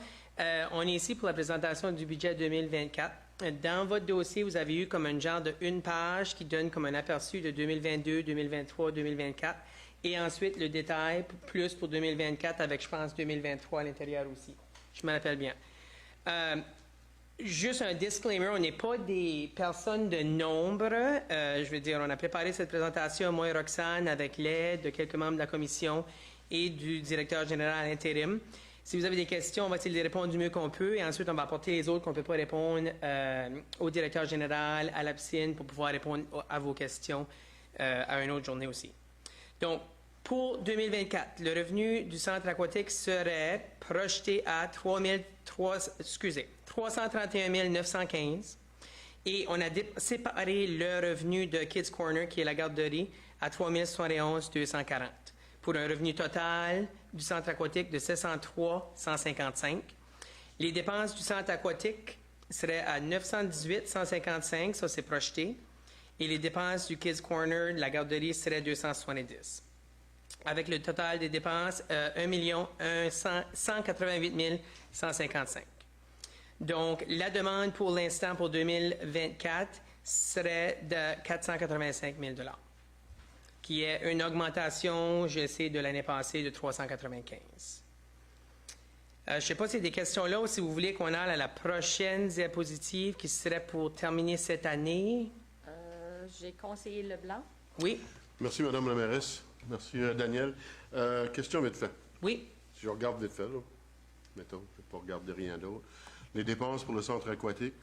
on est ici pour la présentation du budget 2024. Dans votre dossier, vous avez eu comme un genre de une page qui donne comme un aperçu de 2022, 2023, 2024. Et ensuite, le détail plus pour 2024 avec, je pense, 2023 à l'intérieur aussi. Je me rappelle bien. Juste un disclaimer, on n'est pas des personnes de nombre. Je veux dire, on a préparé cette présentation, moi et Roxane, avec l'aide de quelques membres de la commission et du directeur général intérim. Si vous avez des questions, on va essayer de les répondre du mieux qu'on peut. Et ensuite, on va apporter les autres qu'on ne peut pas répondre au directeur général, à la piscine, pour pouvoir répondre à vos questions à une autre journée aussi. Donc, pour 2024, le revenu du centre aquatique serait projeté à 331 915. Et on a séparé le revenu de Kids Corner, qui est la garderie, à 371 240. Pour un revenu total du centre aquatique de 703 155. Les dépenses du centre aquatique serait à 918 155, ça c'est projeté. Et les dépenses du Kids Corner de la garderie seraient 270. Avec le total des dépenses, 1 188 155. Donc, la demande pour l'instant pour 2024 serait de 485 000 $, qui est une augmentation, je sais, de l'année passée de 395. Je ne sais pas si des questions là ou si vous voulez qu'on aille à la prochaine diapositive qui serait pour terminer cette année. J'ai conseillé Leblanc. Oui. Merci, Madame la mairesse. Merci, Daniel. Question vite fait. Oui. Si je regarde vite fait, là, mettons, je ne vais pas regarder rien d'autre. Les dépenses pour le centre aquatique,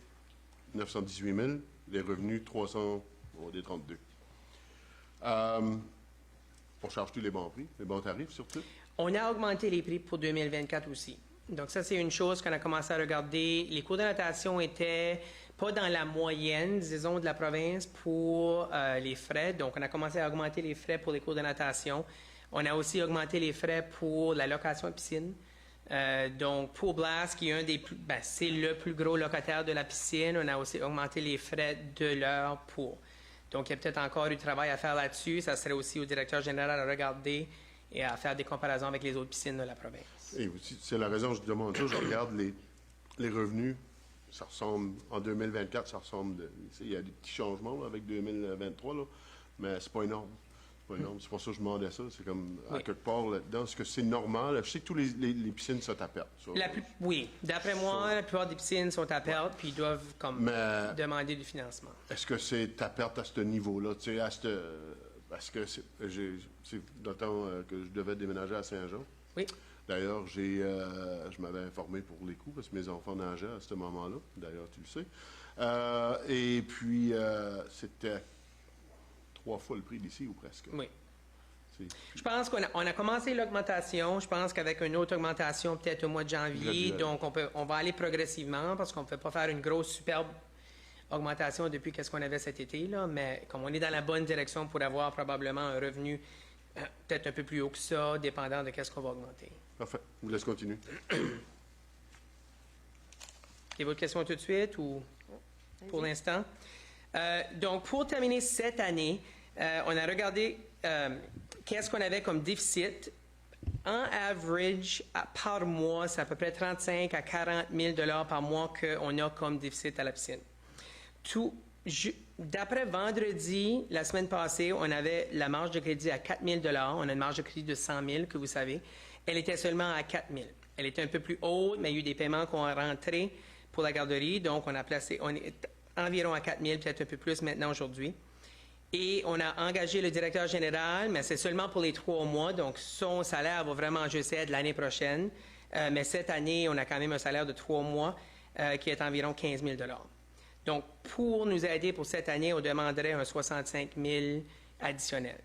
918 000. Les revenus, 332. On charge-tu les bons prix, les bons tarifs surtout? On a augmenté les prix pour 2024 aussi. Donc ça, c'est une chose qu'on a commencé à regarder. Les coûts de notation étaient pas dans la moyenne, disons, de la province pour les frais. Donc, on a commencé à augmenter les frais pour les cours de natation. On a aussi augmenté les frais pour la location de piscine. Donc, pour Blast, qui est un des plus, c'est le plus gros locataire de la piscine, on a aussi augmenté les frais de l'heure pour. Donc, il y a peut-être encore du travail à faire là-dessus. Ça serait aussi au directeur général à regarder et à faire des comparaisons avec les autres piscines de la province. Et c'est la raison que je demande ça. Je regarde les revenus. Ça ressemble, en 2024, ça ressemble, il y a des petits changements là, avec 2023, là, mais c'est pas énorme. C'est pas énorme. C'est pour ça que je demandais ça. C'est comme, à quelque part là-dedans, est-ce que c'est normal? Je sais que tous les piscines sont à perte. Oui. D'après moi, la plupart des piscines sont à perte, puis ils doivent demander du financement. Est-ce que c'est à perte à ce niveau-là? Tu sais, parce que c'est dans le temps que je devais déménager à Saint-Jean. Oui. D'ailleurs, je m'avais informé pour les coûts, parce que mes enfants nageaient à ce moment-là. D'ailleurs, tu le sais. Et puis, c'était 3 fois le prix d'ici, ou presque. Oui. Je pense qu'on a commencé l'augmentation. Je pense qu'avec une autre augmentation, peut-être au mois de janvier, donc on va aller progressivement, parce qu'on ne peut pas faire une grosse, superbe augmentation depuis qu'est-ce qu'on avait cet été, là, mais comme on est dans la bonne direction pour avoir probablement un revenu peut-être un peu plus haut que ça, dépendant de qu'est-ce qu'on va augmenter. Parfait. Je vous laisse continuer. Et votre question tout de suite ou pour l'instant? Donc, pour terminer cette année, on a regardé qu'est-ce qu'on avait comme déficit. En average, par mois, c'est à peu près 35 à 40 000 $ par mois qu'on a comme déficit à la piscine. D'après vendredi, la semaine passée, on avait la marge de crédit à 4 000 $. On a une marge de crédit de 100 000 que vous savez. Elle était seulement à 4 000. Elle était un peu plus haute, mais il y a eu des paiements qui ont rentré pour la garderie. Donc, on est environ à 4 000, peut-être un peu plus maintenant aujourd'hui. Et on a engagé le directeur général, mais c'est seulement pour les 3 mois. Donc, son salaire va vraiment juste être l'année prochaine. Mais cette année, on a quand même un salaire de 3 mois qui est environ 15 000 $. Donc, pour nous aider pour cette année, on demanderait un 65 000 additionnel.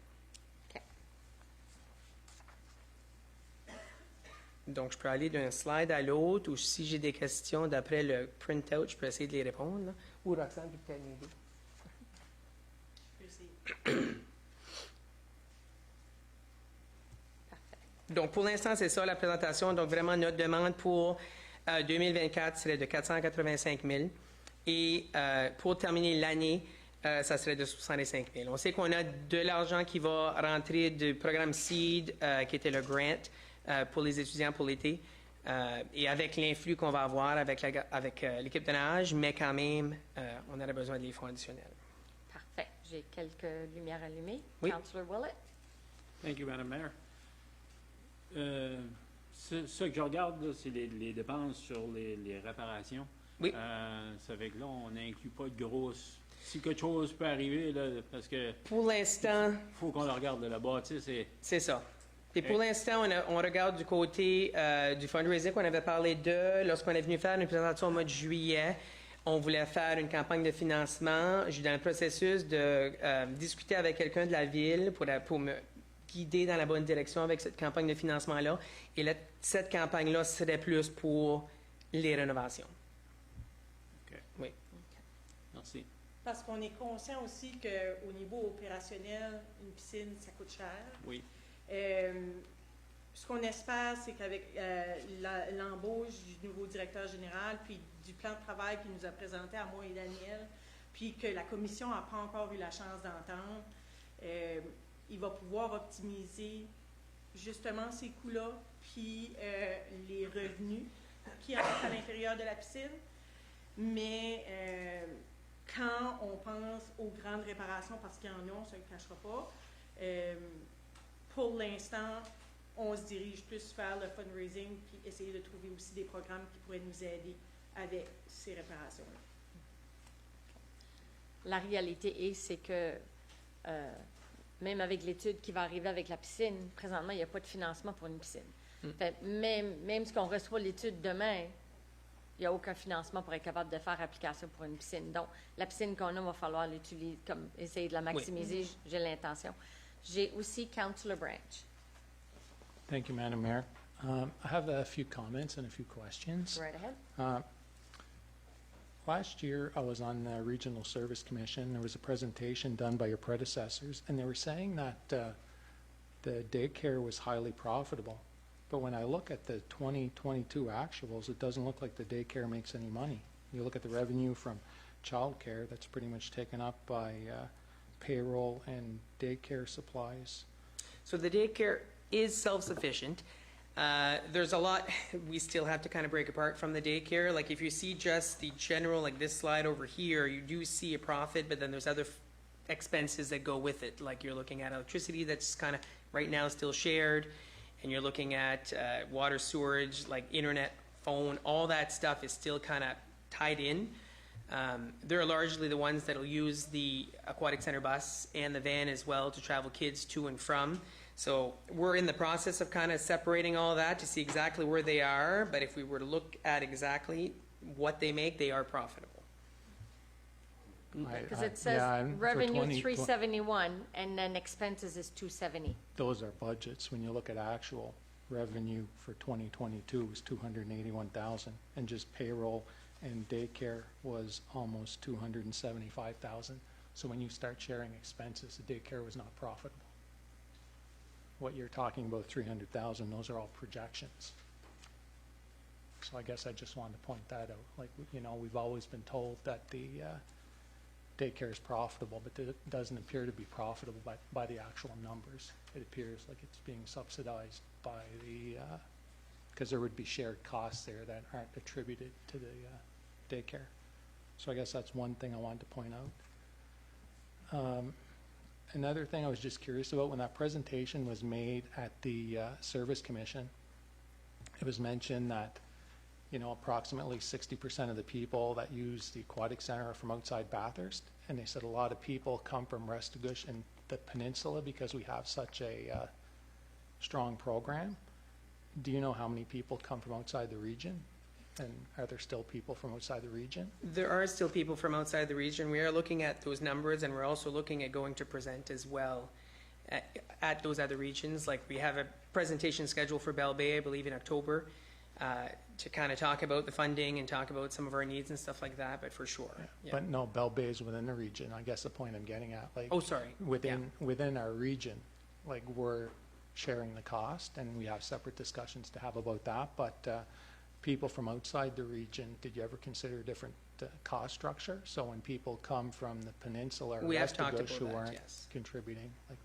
Okay. Donc, je peux aller d'un slide à l'autre, ou si j'ai des questions d'après le print-out, je peux essayer de les répondre. Là. Ou Roxane peut peut-être m'aider. Donc, pour l'instant, c'est ça la présentation. Donc, vraiment, notre demande pour 2024 serait de 485 000. Et pour terminer l'année, ça serait de 65 000. On sait qu'on a de l'argent qui va rentrer du programme SEED, qui était le grant pour les étudiants pour l'été. Et avec l'influx qu'on va avoir avec l'équipe de nage, mais quand même, on aurait besoin des fonds additionnels. Parfait. J'ai quelques lumières allumées. Oui. Councillor Willett. Thank you, Madam Mayor. Ce que je regarde, là, c'est les dépenses sur les réparations. Oui. Ça fait que là, on n'inclut pas de grosses... Si quelque chose peut arriver, là, parce que... Pour l'instant... Il faut qu'on le regarde de la bâtisse. C'est ça. Et pour l'instant, on regarde du côté du fundraising qu'on avait parlé de. Lorsqu'on est venu faire une présentation au mois de juillet, on voulait faire une campagne de financement. Je suis dans le processus de discuter avec quelqu'un de la ville pour me guider dans la bonne direction avec cette campagne de financement-là. Et là, cette campagne-là serait plus pour les rénovations. OK. Oui. Okay. Merci. Parce qu'on est conscient aussi qu'au niveau opérationnel, une piscine, ça coûte cher. Oui. Ce qu'on espère, c'est qu'avec l'embauche du nouveau directeur général, puis du plan de travail qu'il nous a présenté à moi et Daniel, puis que la commission n'a pas encore eu la chance d'entendre, il va pouvoir optimiser justement ces coûts-là, puis les revenus qui entrent à l'intérieur de la piscine. Mais quand on pense aux grandes réparations, parce qu'il y en a, on ne se le cachera pas, pour l'instant, on se dirige plus vers le fundraising puis essayer de trouver aussi des programmes qui pourraient nous aider avec ces réparations-là. La réalité c'est que même avec l'étude qui va arriver avec la piscine, présentement, il n'y a pas de financement pour une piscine. Fait, même si on reçoit l'étude demain, il n'y a aucun financement pour être capable de faire application pour une piscine. Donc, la piscine qu'on a, va falloir l'utiliser, comme essayer de la maximiser. Oui. J'ai l'intention. J'ai aussi Councillor Branch. Thank you, Madam Mayor. I have a few comments and a few questions. Right ahead. Last year, I was on the Regional Service Commission. There was a presentation done by your predecessors, and they were saying that the daycare was highly profitable. But when I look at the 2022 actuals, it doesn't look like the daycare makes any money. You look at the revenue from childcare, that's pretty much taken up by payroll and daycare supplies. So the daycare is self-sufficient. There's a lot we still have to kind of break apart from the daycare. Like if you see just the general, like this slide over here, you do see a profit, but then there's other expenses that go with it. Like you're looking at electricity that's kind of right now still shared, and you're looking at water, sewerage, like internet, phone, all that stuff is still kind of tied in. They're largely the ones that will use the aquatic center bus and the van as well to travel kids to and from. So we're in the process of kind of separating all that to see exactly where they are, but if we were to look at exactly what they make, they are profitable. Because it says revenue 371 and then expenses is 270. Those are budgets. When you look at actual revenue for 2022 was 281,000, and just payroll and daycare was almost 275,000. So when you start sharing expenses, the daycare was not profitable. What you're talking about, 300,000, those are all projections. So I guess I just wanted to point that out. Like, you know, we've always been told that the daycare is profitable, but it doesn't appear to be profitable by the actual numbers. It appears like it's being subsidized by the, because there would be shared costs there that aren't attributed to the daycare. So I guess that's one thing I wanted to point out. Another thing I was just curious about, when that presentation was made at the Service Commission, it was mentioned that, you know, approximately 60% of the people that use the aquatic center are from outside Bathurst, and they said a lot of people come from Restigouche and the peninsula because we have such a strong program. Do you know how many people come from outside the region? And are there still people from outside the region? There are still people from outside the region. We are looking at those numbers, and we're also looking at going to present as well at those other regions. Like we have a presentation scheduled for Bell Bay, I believe, in October, to kind of talk about the funding and talk about some of our needs and stuff like that, but for sure. Yeah. But no, Bell Bay is within the region. I guess the point I'm getting at, like, oh, sorry. Within our region, like we're sharing the cost, and we have separate discussions to have about that, but people from outside the region, did you ever consider a different cost structure? So when people come from the peninsula or Restigouche who aren't contributing, like,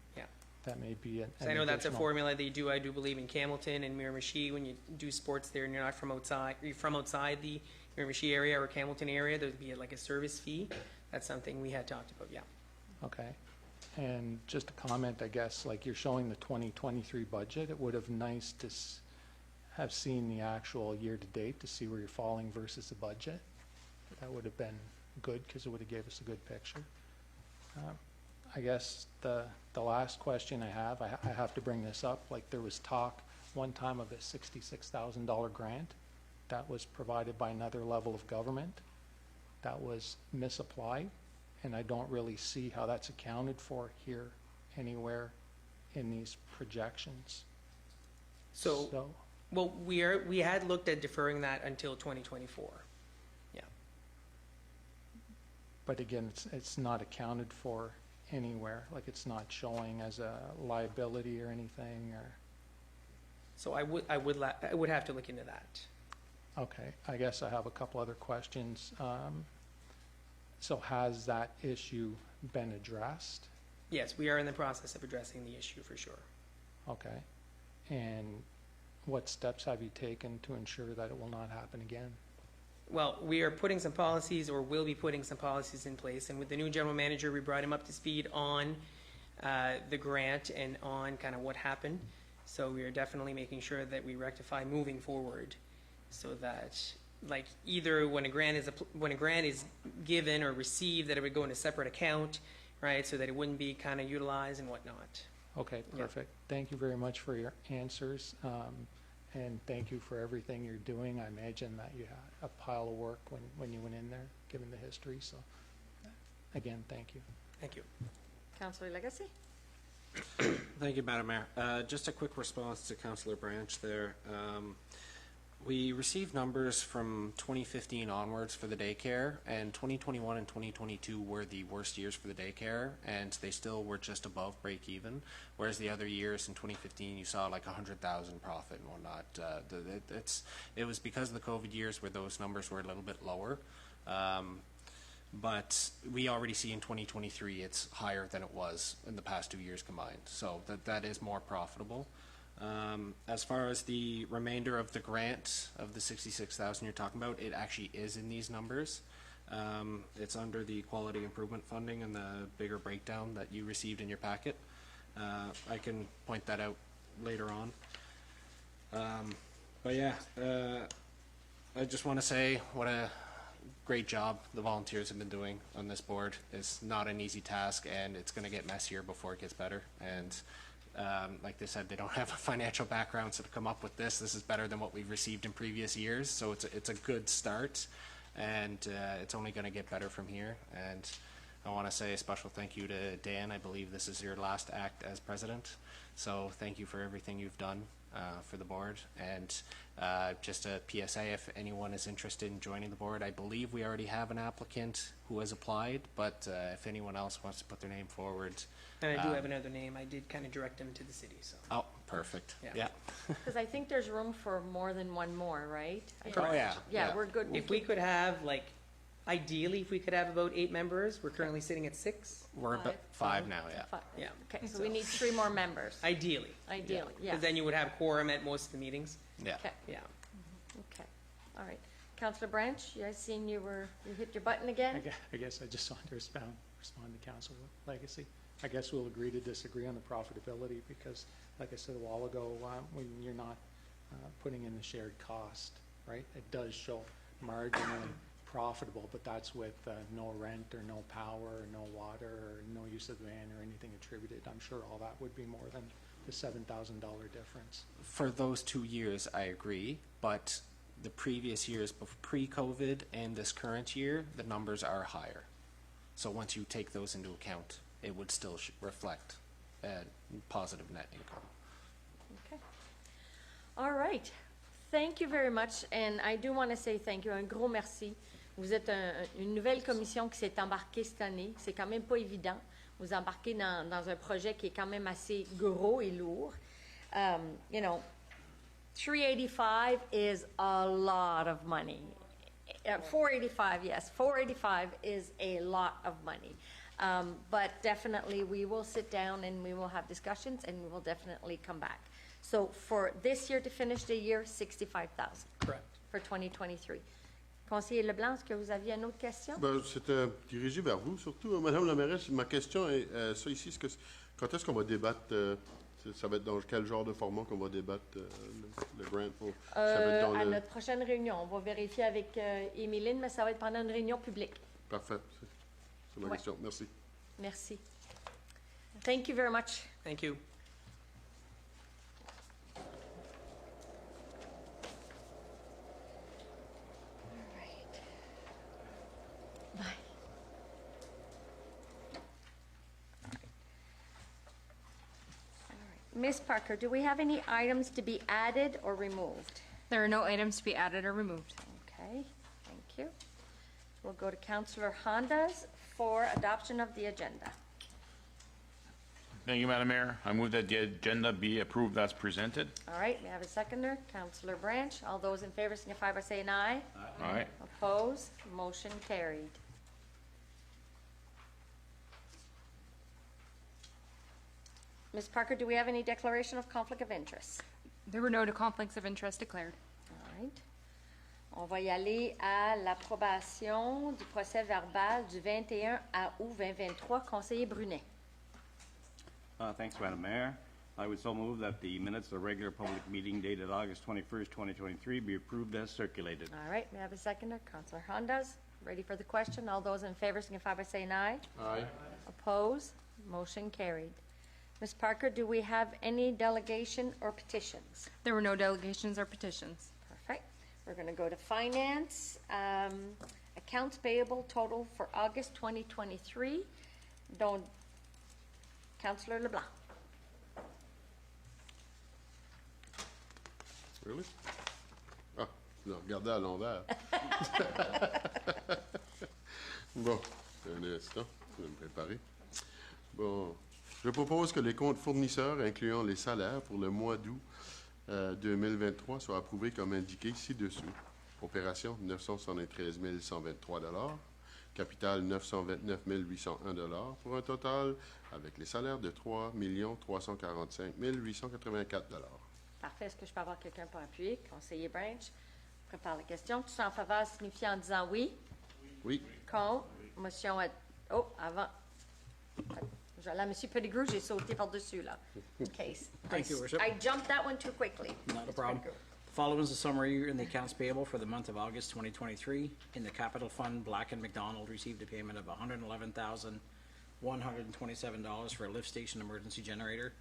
that may be an I know that's a formula they do. I do believe in Campbellton and Miramichi, when you do sports there and you're not from outside, you're from outside the Miramichi area or Campbellton area, there'd be like a service fee. That's something we had talked about, yeah. Okay. And just a comment, I guess, like you're showing the 2023 budget, it would have nice to have seen the actual year-to-date to see where you're falling versus the budget. That would have been good because it would have gave us a good picture. I guess the last question I have to bring this up. Like there was talk one time of a $66,000 grant that was provided by another level of government that was misapplied, and I don't really see how that's accounted for here anywhere in these projections. So well, we had looked at deferring that until 2024. Yeah. But again, it's not accounted for anywhere. Like it's not showing as a liability or anything, or. So I would have to look into that. Okay, I guess I have a couple other questions. So has that issue been addressed? Yes, we are in the process of addressing the issue for sure. Okay. And what steps have you taken to ensure that it will not happen again? Well, we are putting some policies, or will be putting some policies in place, and with the new general manager, we brought him up to speed on the grant and on kind of what happened. So we are definitely making sure that we rectify moving forward, so that, like, either when a grant is given or received, that it would go in a separate account, right, so that it wouldn't be kind of utilized and whatnot. Okay, perfect. Thank you very much for your answers, and thank you for everything you're doing. I imagine that you had a pile of work when you went in there, given the history. So, again, thank you. Thank you. Councillor Legacy? Thank you, Madam Mayor. Just a quick response to Councillor Branch there. We received numbers from 2015 onwards for the daycare, and 2021 and 2022 were the worst years for the daycare, and they still were just above break even, whereas the other years in 2015 you saw like 100,000 profit and whatnot. It was because of the COVID years where those numbers were a little bit lower, but we already see in 2023 it's higher than it was in the past 2 years combined, so that is more profitable. As far as the remainder of the grant of the 66,000 you're talking about, it actually is in these numbers. It's under the quality improvement funding and the bigger breakdown that you received in your packet. I can point that out later on. But yeah, I just want to say what a great job the volunteers have been doing on this board. It's not an easy task, and it's going to get messier before it gets better. And like they said, they don't have a financial background, so to come up with this is better than what we've received in previous years. So it's a good start, and it's only going to get better from here. And I want to say a special thank you to Dan. I believe this is your last act as president, so thank you for everything you've done for the board. And just a PSA, if anyone is interested in joining the board, I believe we already have an applicant who has applied, but if anyone else wants to put their name forward. And I do have another name. I did kind of direct him to the city, so. Oh, perfect. Yeah. Because I think there's room for more than one more, right? Oh, yeah. Yeah, we're good. If we could have, like, ideally, if we could have about 8 members, we're currently sitting at 6. We're about 5 now, yeah. Yeah. Okay, so we need 3 more members. Ideally. Ideally, yeah. Because then you would have quorum at most of the meetings. Yeah. Okay. Yeah. Okay, all right. Councillor Branch, I seen you hit your button again? I guess I just want to respond to Councilor Legacy. I guess we'll agree to disagree on the profitability because, like I said a while ago, when you're not putting in the shared cost, right? It does show marginally profitable, but that's with no rent or no power or no water or no use of the van or anything attributed. I'm sure all that would be more than the $7,000 difference. For those 2 years, I agree, but the previous years, pre-COVID and this current year, the numbers are higher. So once you take those into account, it would still reflect positive net income. Okay. All right. Thank you very much. And I do want to say thank you. Un gros merci. Vous êtes une nouvelle commission qui s'est embarquée cette année. C'est quand même pas évident. Vous embarquez dans un projet qui est quand même assez gros et lourd. You know, 385 is a lot of money. 485, yes. 485 is a lot of money. But definitely we will sit down and we will have discussions and we will definitely come back. So for this year to finish the year, 65,000. Correct. For 2023. Conseiller Leblanc, est-ce que vous aviez une autre question? C'était dirigé vers vous surtout. Madame la mairesse, ma question est ça ici, quand est-ce qu'on va débattre, ça va être dans quel genre de format qu'on va débattre le grant? Ça va être à notre prochaine réunion. On va vérifier avec Émiline, mais ça va être pendant une réunion publique. Parfait. C'est ma question. Merci. Merci. Thank you very much. Thank you. Ms. Parker, do we have any items to be added or removed? There are no items to be added or removed. Okay, thank you. We'll go to Councillor Hondas for adoption of the agenda. Thank you, Madam Mayor. I move that the agenda be approved as presented. All right, may I have a seconder? Councillor Branch. All those in favor signify by saying aye. Aye. Opposed? Motion carried. Ms. Parker, do we have any declaration of conflict of interest? There were no conflicts of interest declared. All right. On va y aller à l'approbation du procès verbal du 21 août 2023. Conseiller Brunet. Thanks, Madam Mayor. I would so move that the minutes of the regular public meeting dated August 21st, 2023 be approved as circulated. All right, may I have a seconder? Councillor Hondas. Ready for the question? All those in favor signify by saying aye. Aye. Opposed? Motion carried. Ms. Parker, do we have any delegation or petitions? There were no delegations or petitions. Perfect. We're going to go to finance. Accounts payable total for August 2023. Don't, Councillor LeBlanc. Really? Ah, je regardais à l'envers. Bon, un instant, je vais me préparer. Bon, je propose que les comptes fournisseurs, incluant les salaires pour le mois d'août 2023, soient approuvés comme indiqué ci-dessous. Opération 973 123 $, capital 929 801 $, pour un total, avec les salaires, de 3 345 884 $. Parfait. Est-ce que je peux avoir quelqu'un pour appuyer? Conseiller Branch, prépare la question. Tous en faveur signifie en disant oui. Oui. Contre. Motion à... Oh, avant. Là, M. Pettigrew, j'ai sauté par-dessus, là. In case. Thank you, Worship. I jumped that one too quickly. Not a Mr. problem. Pettigrew. The following is a summary in the accounts payable for the month of August 2023. In the capital fund, Black & McDonald received a payment of $111,127 for a lift station emergency generator.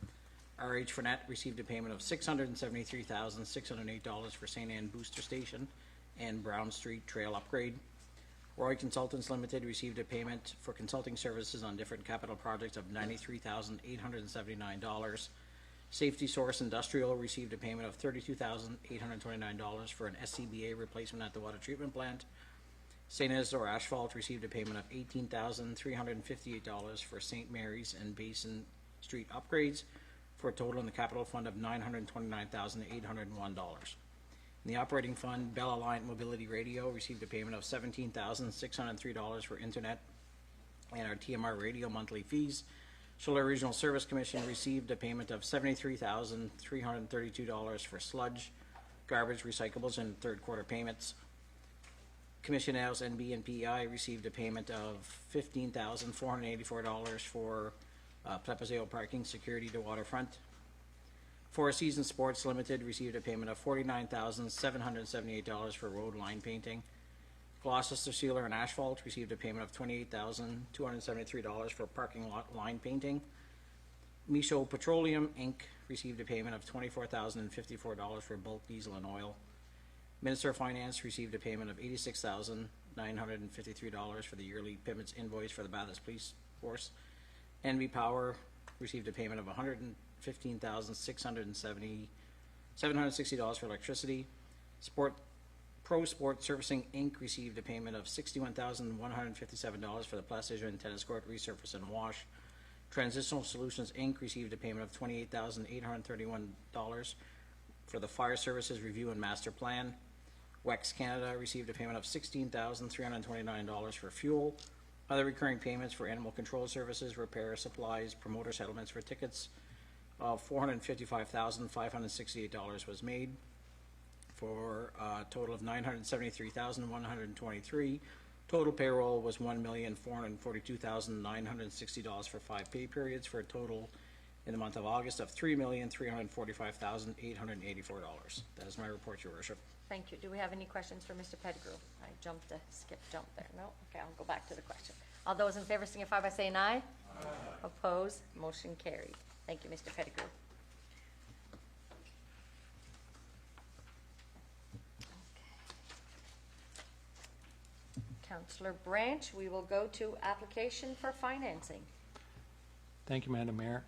RH Fournette received a payment of $673,608 for St. Anne Booster Station and Brown Street Trail upgrade. Roy Consultants Limited received a payment for consulting services on different capital projects of $93,879. Safety Source Industrial received a payment of $32,829 for an SCBA replacement at the water treatment plant. St. Isidore Asphalt received a payment of $18,358 for St. Mary's and Basin Street upgrades, for a total in the capital fund of $929,801. In the operating fund, Bell Alliant Mobility Radio received a payment of $17,603 for internet and our TMR radio monthly fees. Schuler Regional Service Commission received a payment of $73,332 for sludge, garbage, recyclables, and third quarter payments. Commission House, NB, and PEI received a payment of $15,484 for Pleposeo parking security to waterfront. Four Seasons Sports Limited received a payment of $49,778 for road line painting. Gloucester Sealer and Asphalt received a payment of $28,273 for parking lot line painting. Micho Petroleum Inc. received a payment of $24,054 for bulk diesel and oil. Minister of Finance received a payment of $86,953 for the yearly payments invoice for the Bathurst Police Force. NB Power received a payment of $115,760 for electricity. Pro Sport Servicing Inc. received a payment of $61,157 for the Plasticia and Tennis Court resurface and wash. Transitional Solutions Inc. received a payment of $28,831 for the Fire Services Review and Master Plan. WEX Canada received a payment of $16,329 for fuel. Other recurring payments for animal control services, repair, supplies, promoter settlements for tickets of $455,568 was made, for a total of $973,123. Total payroll was $1,442,960 for 5 pay periods, for a total in the month of August of $3,345,884. That is my report, Your Worship. Thank you. Do we have any questions for Mr. Pettigrew? I jump there. No? Okay, I'll go back to the question. All those in favor signify by saying aye. Aye. Opposed? Motion carried. Thank you, Mr. Pettigrew. Councillor Branch, we will go to application for financing. Thank you, Madam Mayor.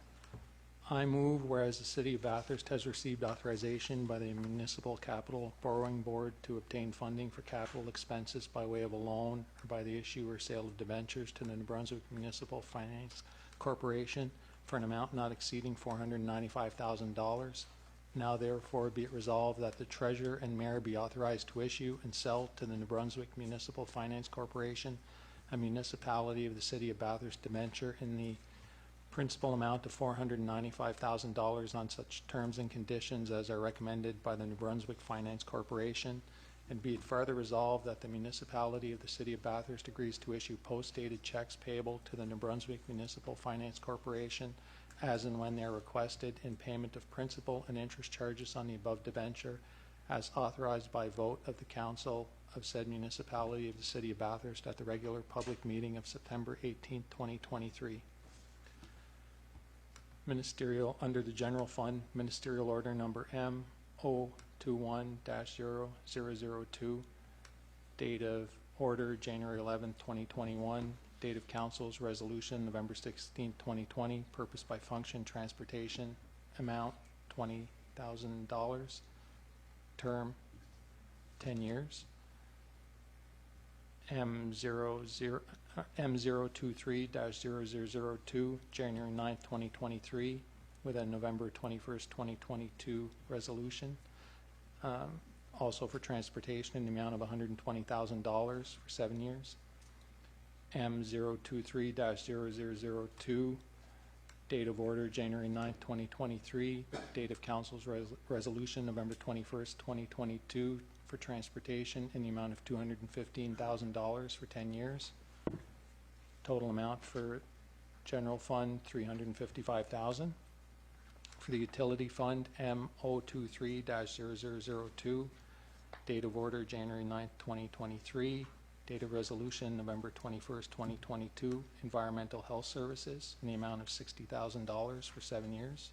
I move, whereas the City of Bathurst has received authorization by the Municipal Capital Borrowing Board to obtain funding for capital expenses by way of a loan or by the issue or sale of debentures to the New Brunswick Municipal Finance Corporation for an amount not exceeding $495,000. Now therefore be it resolved that the treasurer and mayor be authorized to issue and sell to the New Brunswick Municipal Finance Corporation, a municipality of the city of Bathurst, debenture in the principal amount of $495,000 on such terms and conditions as are recommended by the New Brunswick Finance Corporation. And be it further resolved that the municipality of the city of Bathurst agrees to issue post-dated checks payable to the New Brunswick Municipal Finance Corporation as and when they are requested in payment of principal and interest charges on the above debenture as authorized by vote of the council of said municipality of the city of Bathurst at the regular public meeting of September 18, 2023. Ministerial, under the general fund, ministerial order number M021-0002, date of order January 11, 2021, date of council's resolution November 16, 2020, purpose by function transportation, amount $20,000, term 10 years. M023-0002, January 9, 2023, with a November 21st, 2022 resolution. Also for transportation in the amount of $120,000 for 7 years. M023-0002, date of order January 9, 2023, date of council's resolution November 21st, 2022, for transportation in the amount of $215,000 for 10 years. Total amount for general fund $355,000. For the utility fund M023-0002, date of order January 9, 2023, date of resolution November 21st, 2022, environmental health services in the amount of $60,000 for 7 years.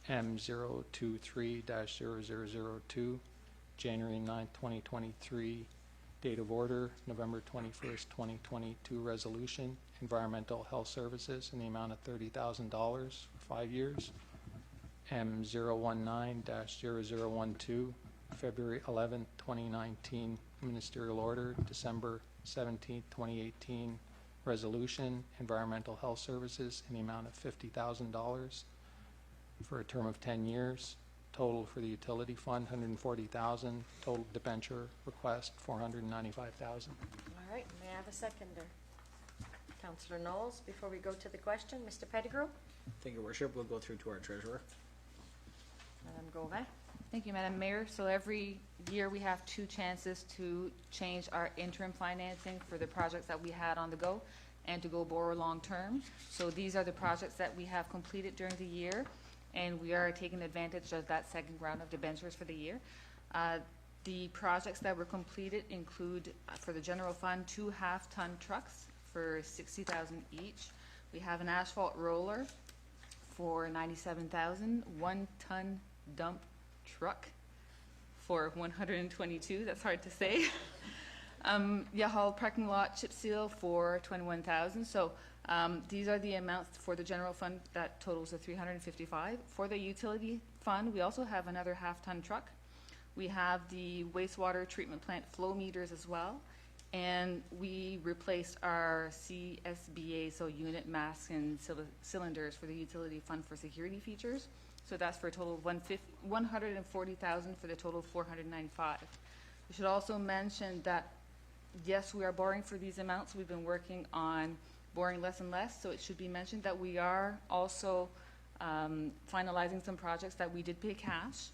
M023-0002, January 9, 2023, date of order November 21st, 2022 resolution, environmental health services in the amount of $30,000 for 5 years. M019-0012, February 11, 2019 ministerial order, December 17, 2018 resolution, environmental health services in the amount of $50,000 for a term of 10 years. Total for the utility fund, $140,000. Total debenture request, $495,000. All right, may I have a seconder? Councillor Knowles, before we go to the question, Mr. Pettigrew? Thank you, Worship. We'll go through to our treasurer. Madam Gauvin? Thank you, Madam Mayor. So every year we have 2 chances to change our interim financing for the projects that we had on the go and to go borrow long term. So these are the projects that we have completed during the year, and we are taking advantage of that second round of debentures for the year. The projects that were completed include, for the general fund, 2 half-ton trucks for $60,000 each. We have an asphalt roller for $97,000, 1-ton dump truck for $122,000. That's hard to say. Yahal parking lot chip seal for $21,000. So these are the amounts for the general fund. That totals to $355,000. For the utility fund, we also have another half-ton truck. We have the wastewater treatment plant flow meters as well, and we replaced our CSBA, so unit masks and cylinders for the utility fund for security features. So that's for a total of $140,000 for the total of $495,000. We should also mention that yes, we are borrowing for these amounts. We've been working on borrowing less and less, so it should be mentioned that we are also finalizing some projects that we did pay cash.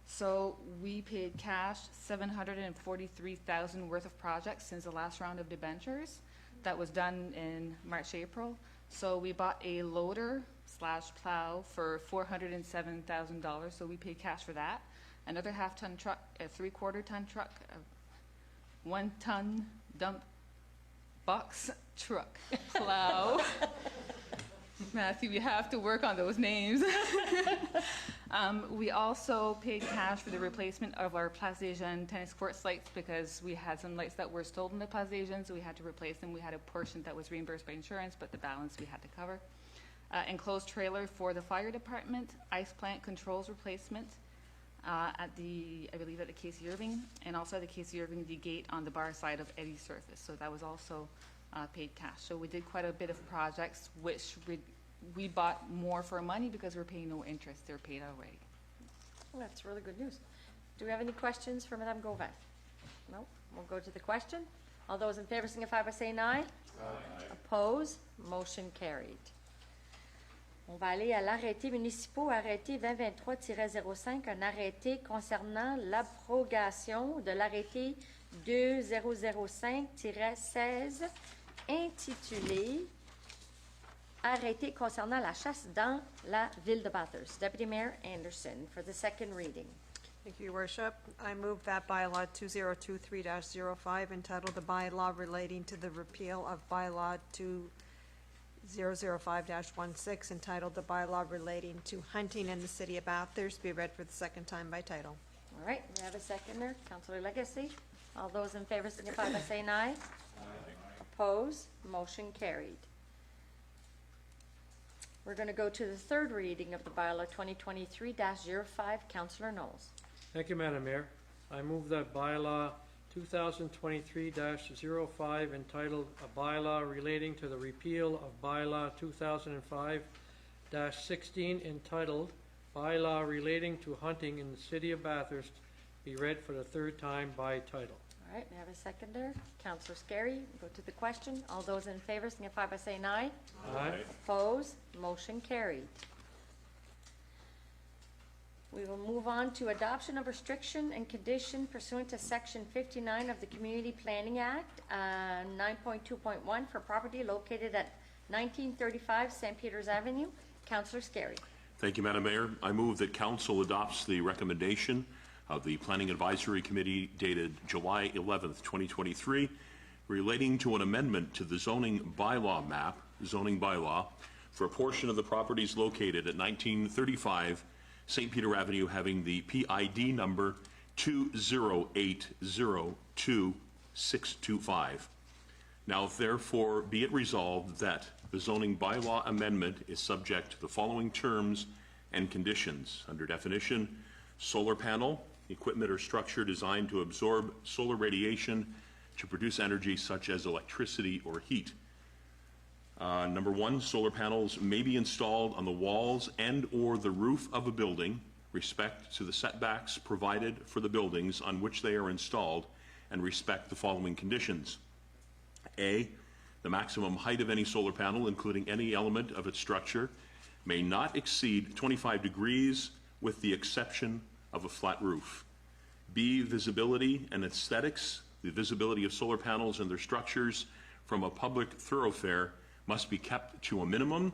So we paid cash $743,000 worth of projects since the last round of debentures. That was done in March, April. So we bought a loader / plow for $407,000. So we paid cash for that. Another half-ton truck, a 3/4-ton truck, a 1-ton dump box truck plow. Matthew, we have to work on those names. We also paid cash for the replacement of our Place des Jeunes tennis court lights because we had some lights that were stolen in the Place des Jeunes, so we had to replace them. We had a portion that was reimbursed by insurance, but the balance we had to cover. Enclosed trailer for the fire department, ice plant controls replacement at the, I believe at the Casey Irving, and also at the Casey Irving, the gate on the bar side of Eddie's surface. So that was also paid cash. So we did quite a bit of projects, which we bought more for money because we're paying no interest. They're paid already. That's really good news. Do we have any questions for Madame Gauvin? No? We'll go to the question. All those in favor signify by saying aye. Aye. Oppose? Motion carried. On va aller à l'arrêté municipal, arrêté 2023-05, un arrêté concernant l'abrogation de l'arrêté 2005-16 intitulé Arrêté concernant la chasse dans la ville de Bathurst. Deputy Mayor Anderson for the second reading. Thank you, Your Worship. I move that bylaw 2023-05 entitled the bylaw relating to the repeal of bylaw 2005-16 entitled the bylaw relating to hunting in the city of Bathurst be read for the second time by title. All right, we have a seconder, Councillor Legacy. All those in favor signify by saying aye. Aye. Oppose? Motion carried. We're going to go to the third reading of the bylaw 2023-05. Councillor Knowles. Thank you, Madam Mayor. I move that bylaw 2023-05 entitled a bylaw relating to the repeal of bylaw 2005-16 entitled bylaw relating to hunting in the city of Bathurst be read for the third time by title. All right, we have a seconder, Councillor Scary. Go to the question. All those in favor signify by saying aye. Aye. Oppose? Motion carried. We will move on to adoption of restriction and condition pursuant to Section 59 of the Community Planning Act, 9.2.1 for property located at 1935 St. Peters Avenue. Councillor Scary. Thank you, Madam Mayor. I move that Council adopts the recommendation of the Planning Advisory Committee dated July 11th, 2023, relating to an amendment to the zoning bylaw map, zoning bylaw, for a portion of the properties located at 1935 St. Peter Avenue having the PID number 208022625. Now, therefore, be it resolved that the zoning bylaw amendment is subject to the following terms and conditions. Under definition, solar panel, equipment or structure designed to absorb solar radiation to produce energy such as electricity or heat. Number one, solar panels may be installed on the walls and or the roof of a building, respect to the setbacks provided for the buildings on which they are installed, and respect the following conditions. A, the maximum height of any solar panel, including any element of its structure, may not exceed 25 degrees with the exception of a flat roof. B, visibility and aesthetics. The visibility of solar panels and their structures from a public thoroughfare must be kept to a minimum.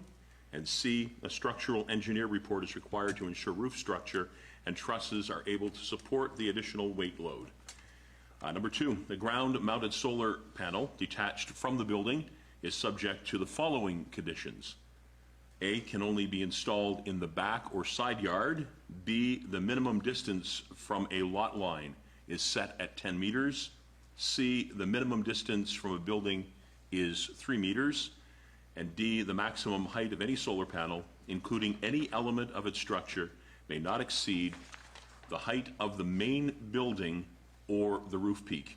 And C, a structural engineer report is required to ensure roof structure and trusses are able to support the additional weight load. Number two, the ground-mounted solar panel detached from the building is subject to the following conditions. A, can only be installed in the back or side yard. B, the minimum distance from a lot line is set at 10 meters. C, the minimum distance from a building is 3 meters. And D, the maximum height of any solar panel, including any element of its structure, may not exceed the height of the main building or the roof peak.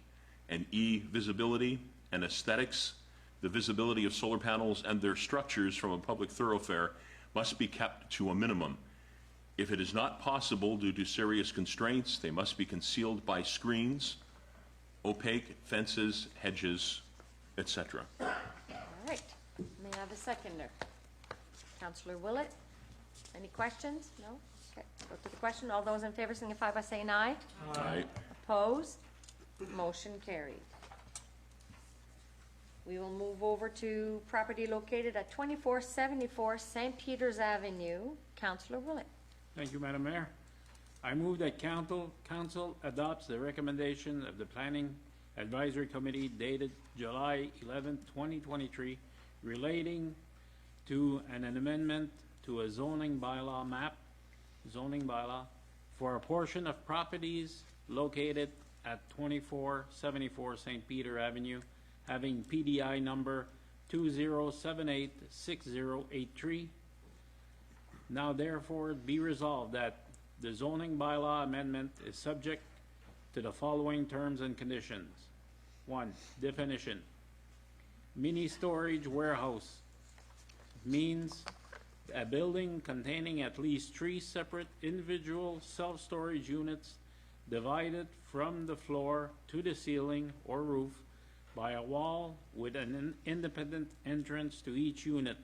And E, visibility and aesthetics. The visibility of solar panels and their structures from a public thoroughfare must be kept to a minimum. If it is not possible due to serious constraints, they must be concealed by screens, opaque fences, hedges, etc. All right. May I have a seconder? Councillor Willett. Any questions? No? Okay. Go to the question. All those in favor signify by saying aye. Aye. Opposed? Motion carried. We will move over to property located at 2474 St. Peters Avenue. Councillor Willett. Thank you, Madam Mayor. I move that council adopts the recommendation of the Planning Advisory Committee dated July 11, 2023, relating to an amendment to a zoning bylaw for a portion of properties located at 2474 St. Peter Avenue, having PDI number 20786083. Now therefore be resolved that the zoning bylaw amendment is subject to the following terms and conditions. 1. Definition. Mini storage warehouse means a building containing at least 3 separate individual self-storage units divided from the floor to the ceiling or roof by a wall with an independent entrance to each unit,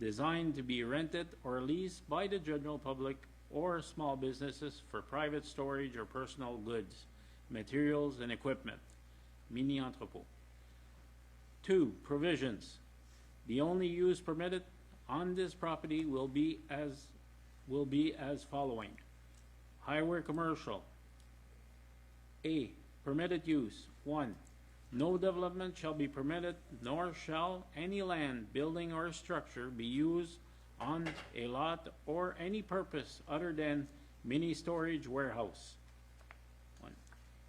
designed to be rented or leased by the general public or small businesses for private storage or personal goods, materials, and equipment, mini entrepôt. 2. Provisions. The only use permitted on this property will be as following. Highway commercial. A. Permitted use. 1. No development shall be permitted, nor shall any land, building, or structure be used on a lot or any purpose other than mini storage warehouse. 1.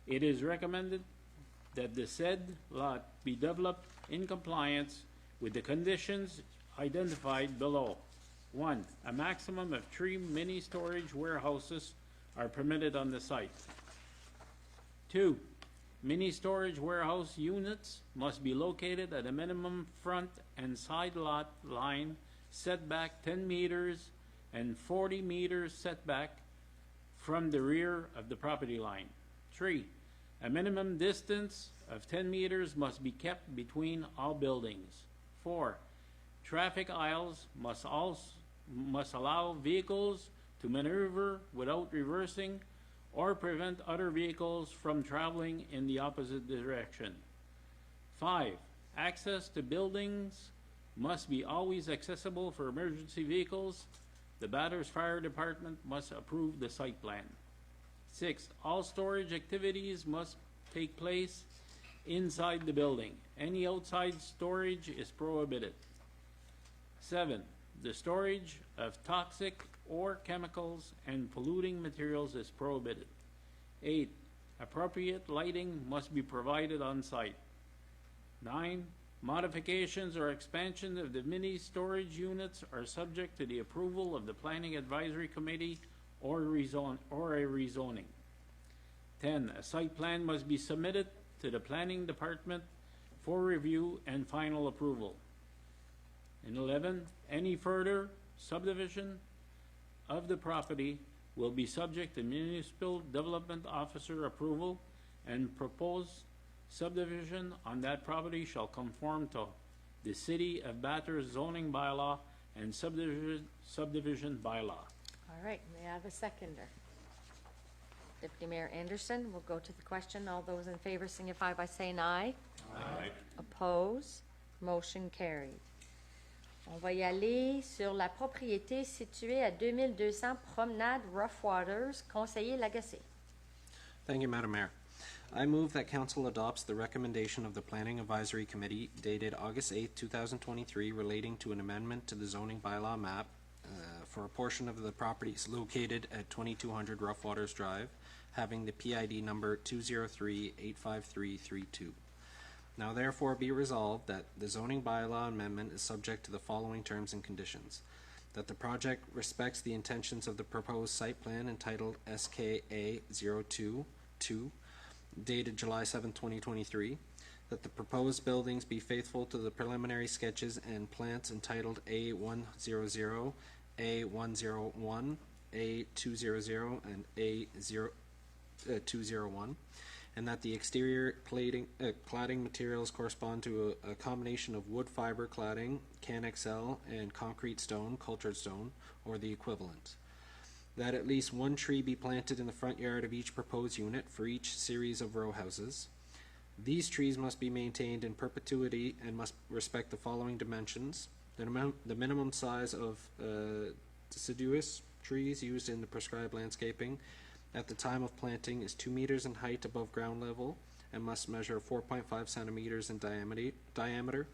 It is recommended that the said lot be developed in compliance with the conditions identified below. 1. A maximum of 3 mini storage warehouses are permitted on the site. 2. Mini storage warehouse units must be located at a minimum front and side lot line setback 10 meters and 40 meters setback from the rear of the property line. 3. A minimum distance of 10 meters must be kept between all buildings. 4. Traffic aisles must allow vehicles to maneuver without reversing or prevent other vehicles from traveling in the opposite direction. 5. Access to buildings must be always accessible for emergency vehicles. The Bathurst Fire Department must approve the site plan. 6. All storage activities must take place inside the building. Any outside storage is prohibited. 7. The storage of toxic or chemicals and polluting materials is prohibited. 8. Appropriate lighting must be provided on site. 9. Modifications or expansion of the mini storage units are subject to the approval of the Planning Advisory Committee or a rezoning. 10. A site plan must be submitted to the Planning Department for review and final approval. And 11. Any further subdivision of the property will be subject to municipal development officer approval, and proposed subdivision on that property shall conform to the City of Bathurst zoning bylaw and subdivision bylaw. All right, may I have a seconder? Deputy Mayor Anderson, we'll go to the question. All those in favor signify by saying aye. Aye. Oppose? Motion carried. On va y aller sur la propriété située à 2200 Promenade Rough Waters, Conseiller Lagacé. Thank you, Madam Mayor. I move that Council adopts the recommendation of the Planning Advisory Committee dated August 8, 2023, relating to an amendment to the zoning bylaw map for a portion of the properties located at 2200 Rough Waters Drive, having the PID number 203-85332. Now therefore be resolved that the zoning bylaw amendment is subject to the following terms and conditions. That the project respects the intentions of the proposed site plan entitled SKA 022, dated July 7, 2023. That the proposed buildings be faithful to the preliminary sketches and plans entitled A100, A101, A200, and A201. And that the exterior cladding materials correspond to a combination of wood fiber cladding, Can XL, and concrete stone, cultured stone, or the equivalent. That at least one tree be planted in the front yard of each proposed unit for each series of row houses. These trees must be maintained in perpetuity and must respect the following dimensions. The minimum size of deciduous trees used in the prescribed landscaping at the time of planting is 2 meters in height above ground level and must measure 4.5 centimeters in diameter,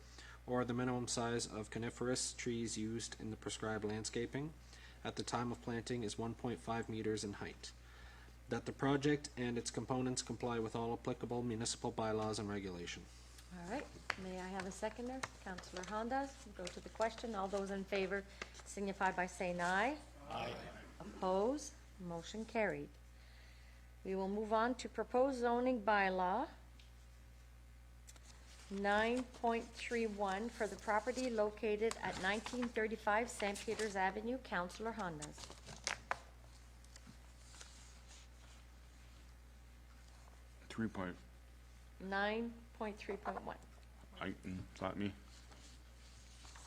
or the minimum size of coniferous trees used in the prescribed landscaping at the time of planting is 1.5 meters in height. That the project and its components comply with all applicable municipal bylaws and regulation. All right, may I have a seconder? Councillor Honda, go to the question. All those in favor signify by saying aye. Aye. Oppose? Motion carried. We will move on to proposed zoning bylaw 9.31 for the property located at 1935 St. Peter's Avenue. Councillor Hondas. 9.3.1. Is that me?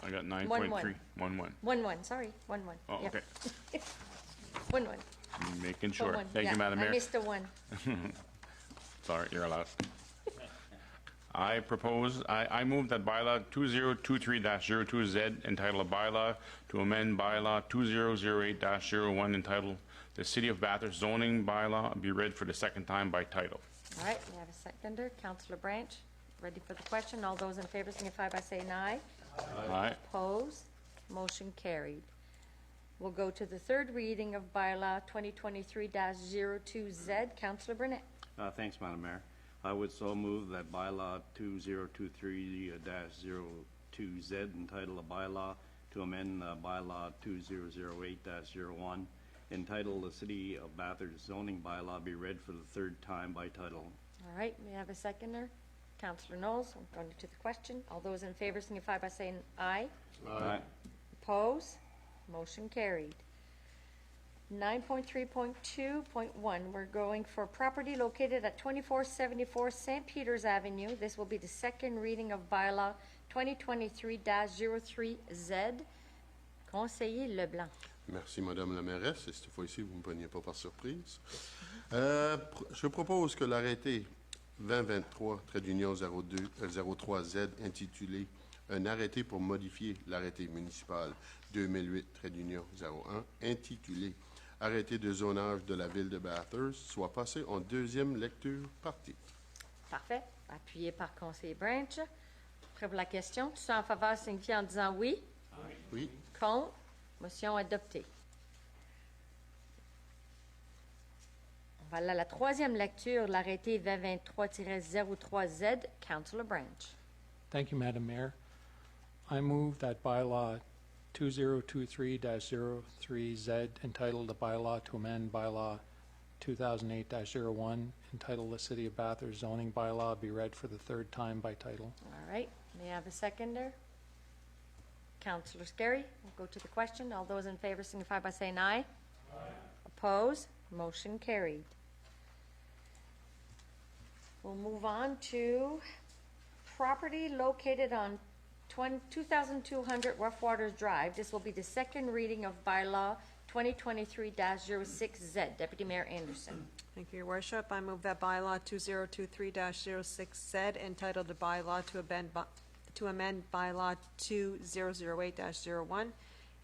I got 9.3. 1-1. 1-1, sorry, 1-1. Oh, Yeah. okay. 1-1. Making sure. 1-1. Thank Yeah, you, Madam Mayor. I missed a 1. Sorry, you're allowed. I move that bylaw 2023-02Z entitled a bylaw to amend bylaw 2008-01 entitled the City of Bathurst zoning bylaw be read for the second time by title. All right, we have a seconder. Councillor Branch, ready for the question. All those in favor signify by saying aye. Aye. Opposed? Motion carried. We'll go to the third reading of bylaw 2023-02Z. Councillor Burnett. Thanks, Madam Mayor. I would so move that bylaw 2023-02Z entitled a bylaw to amend bylaw 2008-01 entitled the City of Bathurst zoning bylaw be read for the third time by title. All right, we have a seconder. Councillor Knowles, I'm going to the question. All those in favor signify by saying aye. Aye. Opposed? Motion carried. 9.3.2.1, we're going for property located at 2474 St. Peter's Avenue. This will be the second reading of bylaw 2023-03Z. Conseiller Leblanc. Merci, Madame la mairesse. Et cette fois-ci, vous ne me preniez pas par surprise. Je propose que l'arrêté 2023-03Z intitulé « Un arrêté pour modifier l'arrêté municipal 2008-01 intitulé « Arrêté de zonage de la ville de Bathurst » soit passé en deuxième lecture partie. Parfait. Appuyé par conseiller Branch. Prêt pour la question. Tous en faveur signifient en disant oui. Oui. Contre. Motion adoptée. Voilà la troisième lecture, l'arrêté 2023-03Z. Councillor Branch. Thank you, Madam Mayor. I move that bylaw 2023-03Z entitled a bylaw to amend bylaw 2008-01 entitled the City of Bathurst zoning bylaw be read for the third time by title. All right. May I have a seconder? Councillor Scarry, we'll go to the question. All those in favor signify by saying aye. Aye. Opposed? Motion carried. We'll move on to property located on 2200 Rough Waters Drive. This will be the second reading of bylaw 2023-06Z. Deputy Mayor Anderson. Thank you, Your Worship. I move that bylaw 2023-06Z entitled a bylaw to amend bylaw 2008-01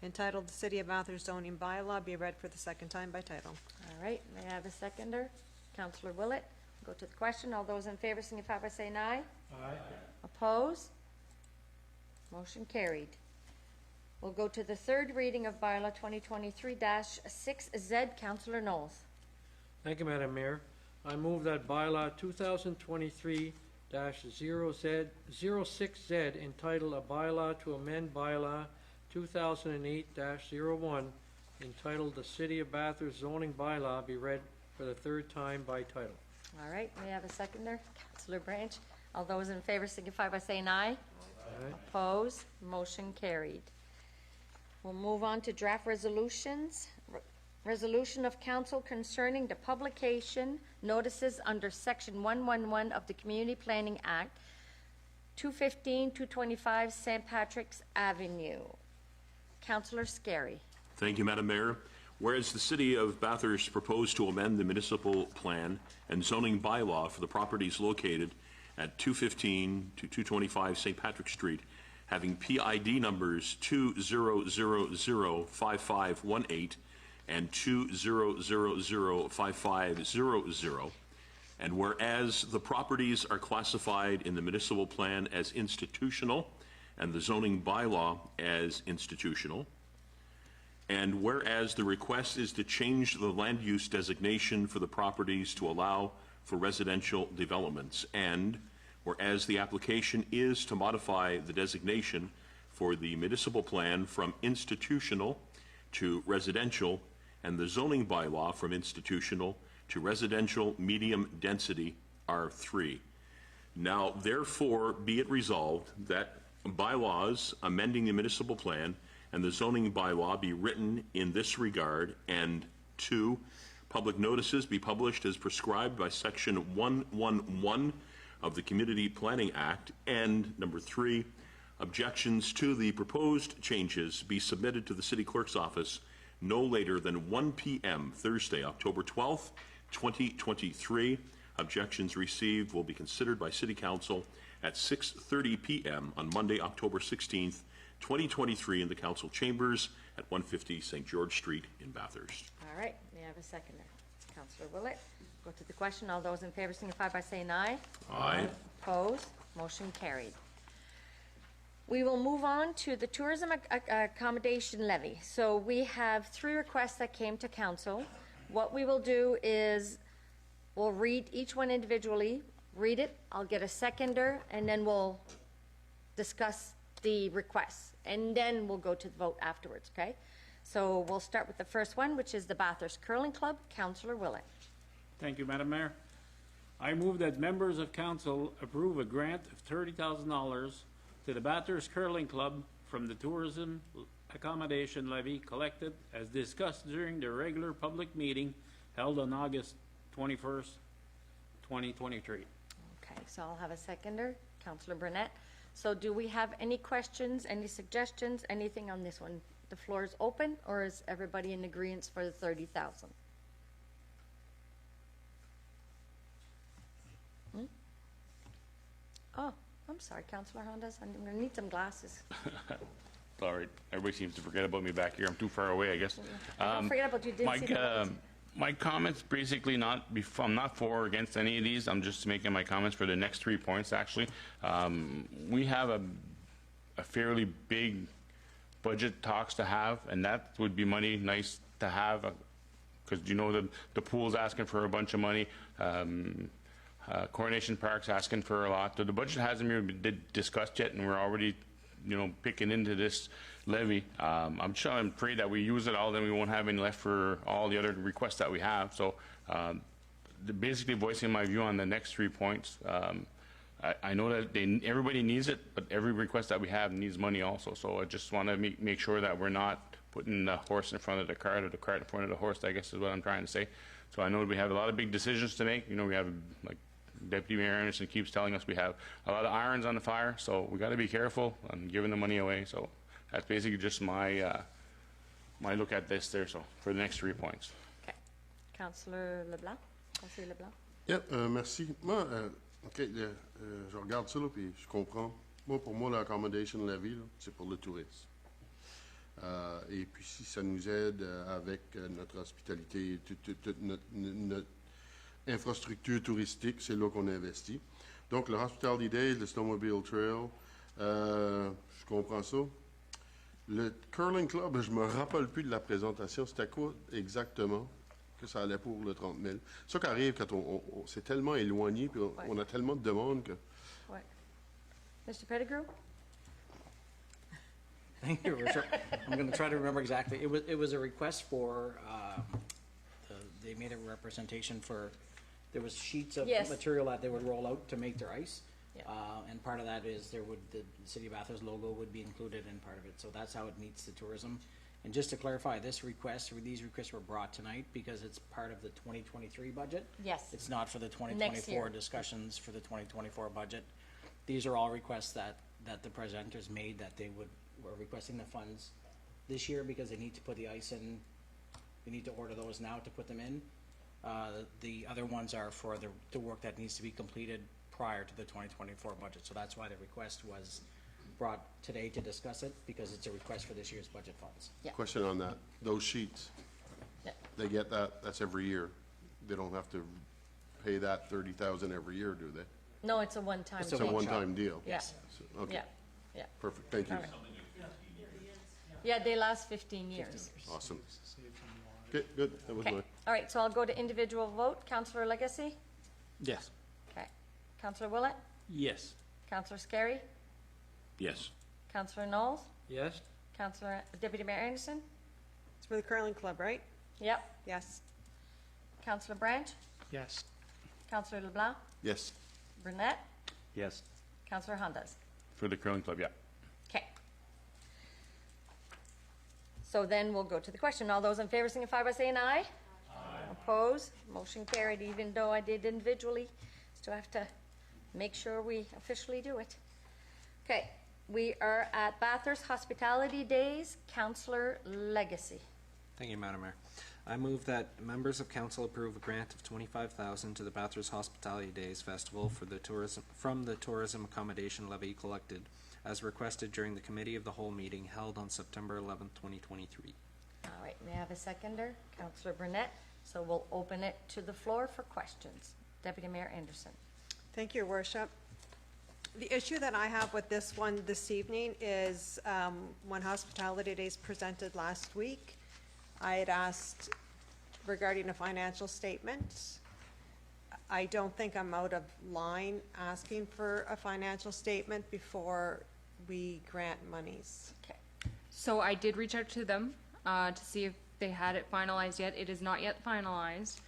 entitled the City of Bathurst zoning bylaw be read for the second time by title. All right. May I have a seconder? Councillor Willett. Go to the question. All those in favor signify by saying aye. Aye. Opposed? Motion carried. We'll go to the third reading of bylaw 2023-6Z. Councillor Knowles. Thank you, Madam Mayor. I move that bylaw 2023-06Z entitled a bylaw to amend bylaw 2008-01 entitled the City of Bathurst zoning bylaw be read for the third time by title. All right. May I have a seconder? Councillor Branch. All those in favor signify by saying aye. Aye. Opposed? Motion carried. We'll move on to draft resolutions. Resolution of Council concerning the publication notices under Section 111 of the Community Planning Act, 215-225 St. Patrick's Avenue. Councillor Scarry. Thank you, Madam Mayor. Whereas the City of Bathurst proposed to amend the municipal plan and zoning bylaw for the properties located at 215 to 225 St. Patrick Street, having PID numbers 20005518 and 20005500, and whereas the properties are classified in the municipal plan as institutional and the zoning bylaw as institutional, and whereas the request is to change the land use designation for the properties to allow for residential developments, and whereas the application is to modify the designation for the municipal plan from institutional to residential and the zoning bylaw from institutional to residential medium density R3. Now, therefore, be it resolved that bylaws amending the municipal plan and the zoning bylaw be written in this regard, and 2, public notices be published as prescribed by Section 111 of the Community Planning Act, and number 3, objections to the proposed changes be submitted to the City Clerk's office no later than 1 p.m. Thursday, October 12th, 2023. Objections received will be considered by City Council at 6:30 p.m. on Monday, October 16th, 2023 in the Council Chambers at 150 St. George Street in Bathurst. All right, may I have a seconder? Councillor Willett. Go to the question. All those in favor signify by saying aye. Aye. Opposed? Motion carried. We will move on to the tourism accommodation levy. So we have 3 requests that came to council. What we will do is we'll read each one individually, read it, I'll get a seconder, and then we'll discuss the requests. And then we'll go to the vote afterwards, okay? So we'll start with the first one, which is the Bathurst Curling Club. Councillor Willett. Thank you, Madam Mayor. I move that members of council approve a grant of $30,000 to the Bathurst Curling Club from the tourism accommodation levy collected as discussed during the regular public meeting held on August 21st, 2023. Okay, so I'll have a seconder, Councillor Burnett. So do we have any questions, any suggestions, anything on this one? The floor is open, or is everybody in agreement for the 30,000? Oh, I'm sorry, Councillor Hondas, I'm gonna need some glasses. All right, everybody seems to forget about me back here. I'm too far away, I guess. Don't forget about you, didn't see the vote. My comments basically I'm not for or against any of these. I'm just making my comments for the next 3 points, actually. We have a fairly big budget talks to have, and that would be money nice to have, because you know the pool's asking for a bunch of money. Coronation Park's asking for a lot. The budget hasn't been discussed yet, and we're already, picking into this levy. I'm afraid that we use it all, then we won't have any left for all the other requests that we have. So, basically voicing my view on the next 3 points. I know that everybody needs it, but every request that we have needs money also. So I just want to make sure that we're not putting the horse in front of the cart, or the cart in front of the horse, I guess is what I'm trying to say. So I know we have a lot of big decisions to make. We have, like Deputy Mayor Anderson keeps telling us, we have a lot of irons on the fire, so we got to be careful on giving the money away. So that's basically just my look at this there. So for the next 3 points. Okay, Councillor Leblanc. Councillor Leblanc. Yep, merci. Moi, je regarde ça là, puis je comprends. Pour moi, l'accommodation levy, c'est pour le tourisme. Et puis si ça nous aide avec notre hospitalité, toute notre infrastructure touristique, c'est là qu'on investit. Donc le Hospitality Days, le Snowmobile Trail, je comprends ça. Le Curling Club, je me rappelle plus de la présentation. C'était quoi exactement que ça allait pour le 30 000? Ça qui arrive quand c'est tellement éloigné, puis on a tellement de demandes que... Ouais. Mr. Pettigrew? Thank you, Richard. I'm going to try to remember exactly. It was a request for, they made a representation for, there was sheets of material that they would roll out to make their ice. Yeah. And part of that is the City of Bathurst logo would be included in part of it. So that's how it meets the tourism. And just to clarify, these requests were brought tonight because it's part of the 2023 budget. Yes. It's not for the 2024 discussions for the 2024 budget. These are all requests that the presenters made, that they were requesting the funds this year because they need to put the ice in. We need to order those now to put them in. The other ones are for the work that needs to be completed prior to the 2024 budget. So that's why the request was brought today to discuss it, because it's a request for this year's budget funds. Yeah. Question on that. Those sheets, they get that's every year. They don't have to pay that $30,000 every year, do they? No, it's a one-time It's a one-time deal? Yes. So, okay. Yeah. Perfect. Thank you. Right. Yeah, they last 15 years. Awesome. Okay, good. That was Okay. my... All right, so I'll go to individual vote. Councillor Legacy? Yes. Okay. Councillor Willett? Yes. Councillor Scarry? Yes. Councillor Knowles? Yes? Councillor Deputy Mayor Anderson? It's for the curling club, right? Yep. Yes. Councillor Branch? Yes. Councillor LeBlanc? Yes. Burnett? Yes. Councillor Hondas? For the curling club, yeah. Okay. So then we'll go to the question. All those in favor signify by saying aye. Aye. Opposed? Motion carried, even though I did individually. Still have to make sure we officially do it. Okay, we are at Bathurst Hospitality Days. Councillor Legacy. Thank you, Madam Mayor. I move that members of council approve a grant of $25,000 to the Bathurst Hospitality Days Festival for the from the tourism accommodation levy collected, as requested during the Committee of the Whole meeting held on September 11th, 2023. All right, may I have a seconder? Councillor Burnett. So we'll open it to the floor for questions. Deputy Mayor Anderson. Thank you, Your Worship. The issue that I have with this one this evening is when Hospitality Days presented last week, I had asked regarding a financial statement. I don't think I'm out of line asking for a financial statement before we grant monies. Okay. So I did reach out to them to see if they had it finalized yet. It is not yet finalized.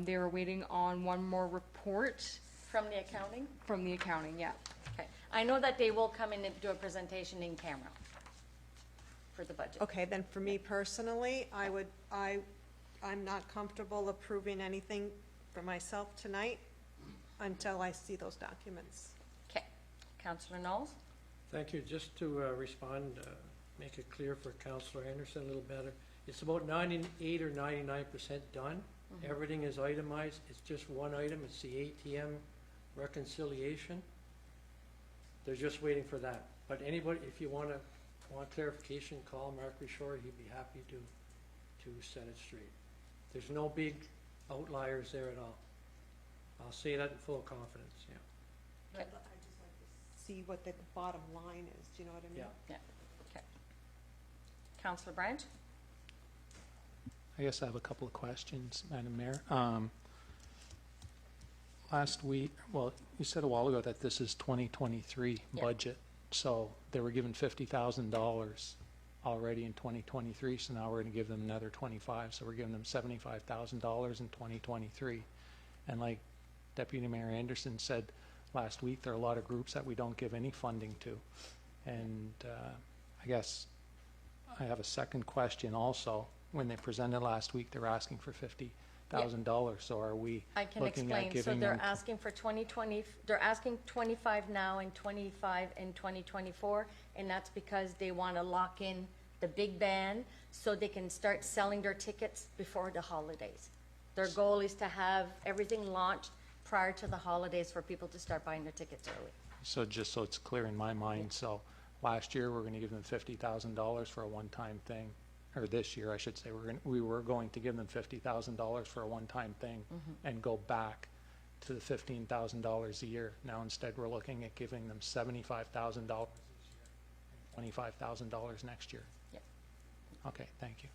They were waiting on one more report. From the accounting? From the accounting, yeah. Okay. I know that they will come in and do a presentation in camera for the budget. Okay, then for me personally, I'm not comfortable approving anything for myself tonight until I see those documents. Okay. Councillor Knowles? Thank you. Just to respond, make it clear for Councillor Anderson a little better. It's about 98 or 99% done. Everything is itemized. It's just one item. It's the ATM reconciliation. They're just waiting for that. But anybody, if you want clarification, call Mark Richard. He'd be happy to set it straight. There's no big outliers there at all. I'll say that in full confidence, yeah. I'd just like to see what the bottom line is. Do you know what I mean? Yeah. Yeah. Okay. Councillor Branch? I guess I have a couple of questions, Madam Mayor. Last week, well, you said a while ago that this is 2023 budget, so they were given $50,000 already in 2023, so now we're going to give them another 25, so we're giving them $75,000 in 2023. And like Deputy Mayor Anderson said last week, there are a lot of groups that we don't give any funding to. And I guess I have a second question also. When they presented last week, they were asking for $50,000. So are we I can looking explain. at giving So they're them asking for 2020, they're asking 25 now and 25 in 2024, and that's because they want to lock in the big band so they can start selling their tickets before the holidays. Their goal is to have everything launched prior to the holidays for people to start buying their tickets early. So just so it's clear in my mind, so last year we're going to give them $50,000 for a one-time thing, or this year I should say, we were going to give them $50,000 for a one-time thing and go back to the $15,000 a year. Now instead we're looking at giving them $75,000 this year and $25,000 next year. Yep. Okay, thank you.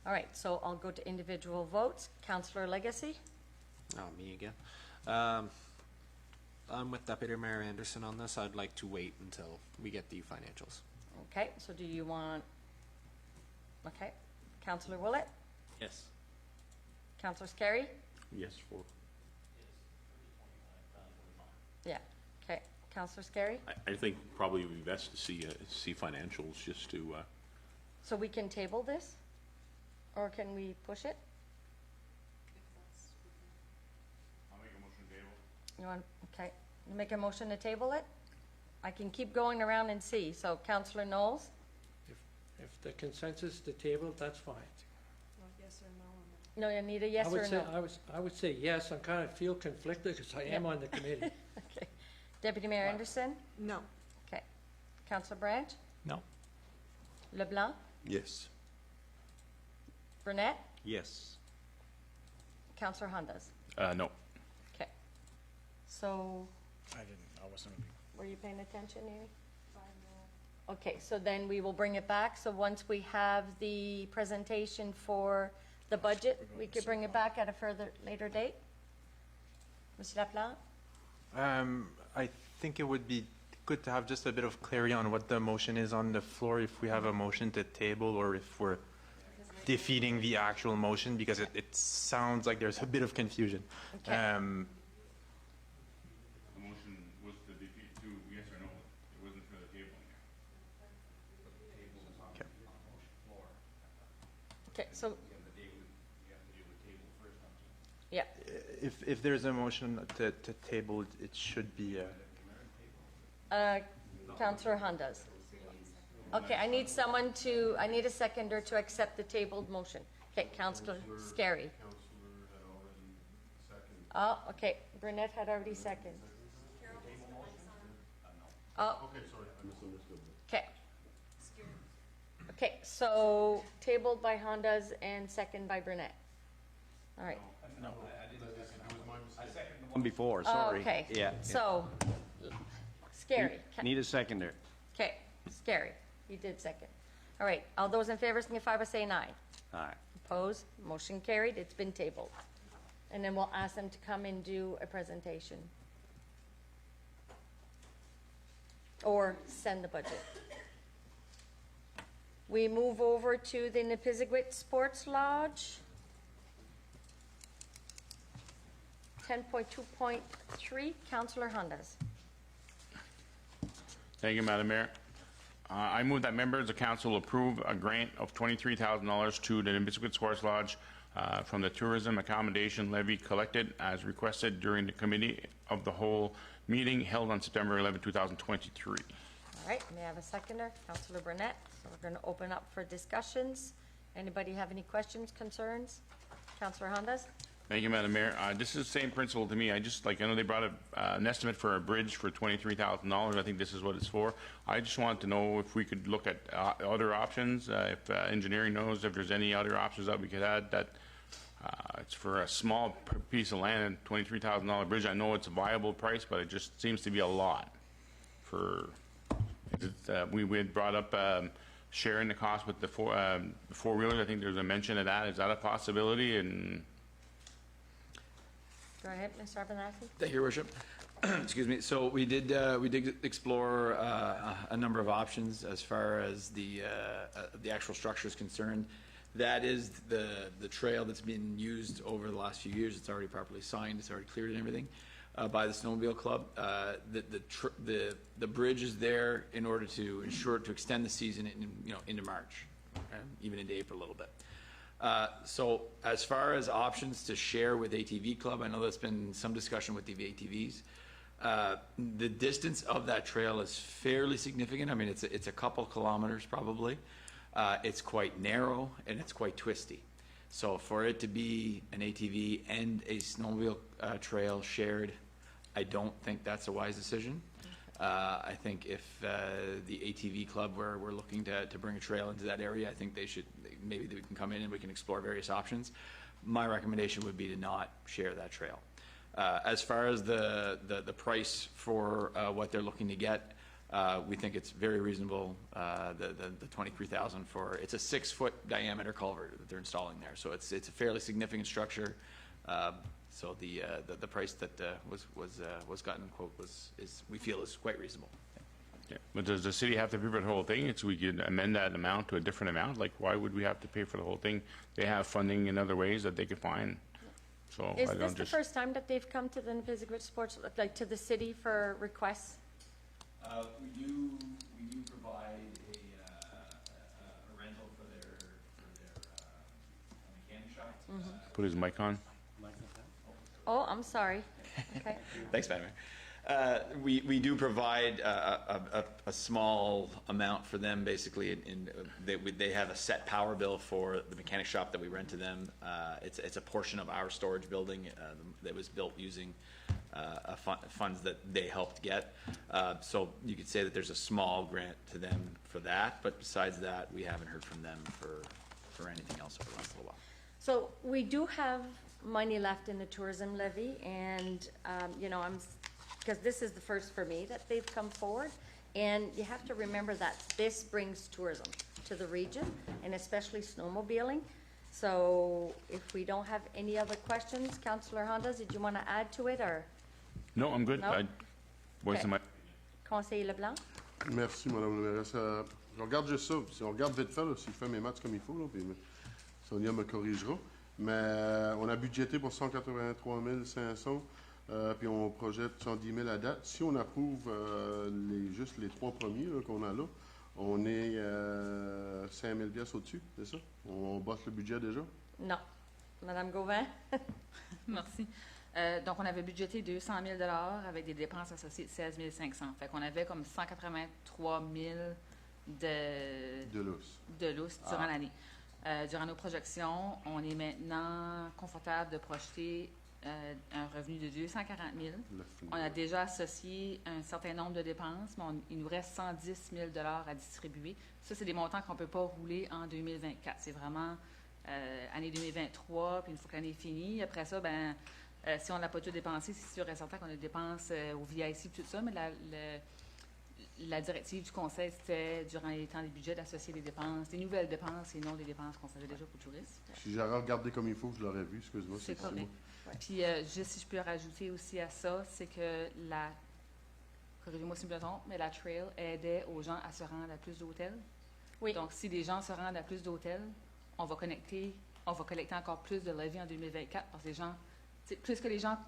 All right, so I'll go to individual votes. Councillor Legacy? Oh, me again. I'm with Deputy Mayor Anderson on this. I'd like to wait until we get the financials. Okay, so do you want, okay. Councillor Willett? Yes. Councillor Scarry? Yes, for. Yeah, okay. Councillor Scarry? I think probably it would be best to see financials just to, So we can table this? Or can we push it? I'll make a motion to table. You want, okay. You make a motion to table it? I can keep going around and see. So Councillor Knowles? If the consensus to table, that's fine. Yes or no? No, you need a yes or no? I would say yes. I kind of feel conflicted because I am on the committee. Okay. Deputy Mayor Anderson? No. Okay. Councillor Branch? No. LeBlanc? Yes. Burnett? Yes. Councillor Hondas? No. Okay. So, I wasn't. were you paying attention, Amy? Okay, so then we will bring it back. So once we have the presentation for the budget, we could bring it back at a later date? Monsieur Laplante? I think it would be good to have just a bit of clarity on what the motion is on the floor, if we have a motion to table or if we're defeating the actual motion, because it sounds like there's a bit of confusion. Okay. The motion was to Okay, so. Yeah. If there's a motion to table, it should be, Councillor Hondas. Okay, I need a seconder to accept the tabled motion. Okay, Councillor Scary. Oh, okay, Burnett had already seconded. Oh. Okay, sorry, I misunderstood. Okay. Okay, so tabled by Hondas and second by Burnett. All right. One before, Oh, sorry. okay. Yeah. So, Scary. Need a seconder. Okay, Scary. You did second. All right, all those in favor signify by saying aye. Aye. Opposed? Motion carried. It's been tabled. And then we'll ask them to come and do a presentation. Or send the budget. We move over to the Nipisiguit Sports Lodge. 10.2.3, Councillor Hondas. Thank you, Madam Mayor. I move that members of council approve a grant of $23,000 to the Nipisiguit Sports Lodge from the tourism accommodation levy collected as requested during the committee of the whole meeting held on September 11, 2023. All right, may I have a seconder? Councillor Burnett. So we're going to open up for discussions. Anybody have any questions, concerns? Councillor Hondas? Thank you, Madam Mayor. This is the same principle to me. I know they brought an estimate for a bridge for $23,000. I think this is what it's for. I just want to know if we could look at other options, if engineering knows if there's any other options that we could add that it's for a small piece of land and $23,000 bridge. I know it's a viable price, but it just seems to be a lot for, we had brought up sharing the cost with the four-wheelers. I think there's a mention of that. Is that a possibility? And Go ahead, Mr. Abernathy. Thank you, Your Worship. Excuse me. So we did explore a number of options as far as the actual structure is concerned. That is the trail that's been used over the last few years. It's already properly signed. It's already cleared and everything by the Snowmobile Club. The bridge is there in order to ensure to extend the season into March, even into April a little bit. So as far as options to share with ATV Club, I know there's been some discussion with the ATVs. The distance of that trail is fairly significant. I mean, it's a couple kilometers probably. It's quite narrow and it's quite twisty. So for it to be an ATV and a snowmobile trail shared, I don't think that's a wise decision. I think if the ATV Club were looking to bring a trail into that area, I think maybe they can come in and we can explore various options. My recommendation would be to not share that trail. As far as the price for what they're looking to get, we think it's very reasonable. The $23,000 for it's a 6-foot diameter culvert that they're installing there, so it's a fairly significant structure. So the price that was gotten quote we feel is quite reasonable. yeah. But does the city have to pay for the whole thing? So we could amend that amount to a different amount? Like, why would we have to pay for the whole thing? They have funding in other ways that they could find. So Is I this don't the first time that they've come to the Nipisiguit Sports, like to the city for requests? We do provide a rental for their mechanic shop. Put his mic on. Oh, I'm sorry. Okay. Thanks, Madam Mayor. We do provide a small amount for them, basically. They have a set power bill for the mechanic shop that we rent to them. It's a portion of our storage building that was built using funds that they helped get. So you could say that there's a small grant to them for that, but besides that, we haven't heard from them for anything else over the last little while. So we do have money left in the tourism levy, and because this is the first for me that they've come forward, and you have to remember that this brings tourism to the region, and especially snowmobiling. So if we don't have any other questions, Councillor Honda, did you want to add to it, or? No, I'm good. No? Voice my... Conseiller Leblanc? Merci, Madame la mairesse. Je regarde juste ça. Si on regarde vite fait, là, si je fais mes maths comme il faut, là, puis Sonia me corrigera. Mais on a budgété pour 183 500, puis on projette 110 000 à date. Si on approuve juste les 3 premiers qu'on a là, On est 5 000 piastres au-dessus, c'est ça? On bosse le budget déjà? Non. Madame Gauvin? Merci. Donc, on avait budgété 200 000 avec des dépenses associées de 16 500. Fait qu'on avait comme 183 000 de lousse durant l'année. Durant nos projections, on est maintenant confortable de projeter un revenu de 240 000. On a déjà associé un certain nombre de dépenses, mais il nous reste 110 000 à distribuer. Ça, c'est des montants qu'on ne peut pas rouler en 2024. C'est vraiment année 2023, puis une fois que l'année est finie, après ça, si on n'a pas tout dépensé, c'est sûr et certain qu'on a des dépenses au VIC et tout ça, mais la directive du Conseil, c'était, durant les temps des budgets, d'associer les dépenses, des nouvelles dépenses et non des dépenses qu'on faisait déjà pour le tourisme. Si j'avais regardé comme il faut, je l'aurais vu, excuse-moi. C'est correct. Ouais. Puis, juste si je peux rajouter aussi à ça, c'est que corrigez-moi si je me trompe, mais la trail aidait aux gens à se rendre à plus d'hôtels. Oui. Donc, si des gens se rendent à plus d'hôtels, on va collecter encore plus de levies en 2024 parce que les gens, plus que les gens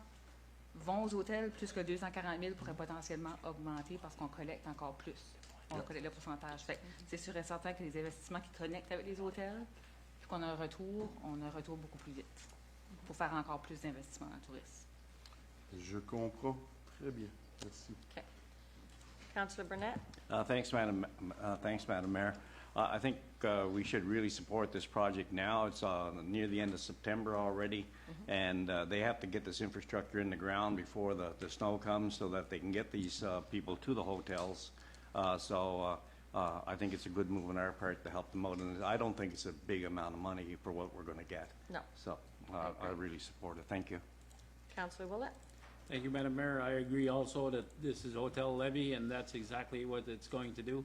vont aux hôtels, plus que 240 000 pourrait potentiellement augmenter parce qu'on collecte encore plus. On collecte le pourcentage. Fait que c'est sûr et certain que les investissements qui connectent avec les hôtels, puis qu'on a un retour beaucoup plus vite pour faire encore plus d'investissements dans le tourisme. Je comprends. Très bien. Merci. Okay. Councillor Burnett? Thanks, Madam Mayor. I think we should really support this project now. It's near the end of September already, and they have to get this infrastructure in the ground before the snow comes so that they can get these people to the hotels. So I think it's a good move on our part to help them out. And I don't think it's a big amount of money for what we're going to get. No. So I really support it. Thank you. Councillor Willett? Thank you, Madam Mayor. I agree also that this is hotel levy, and that's exactly what it's going to do.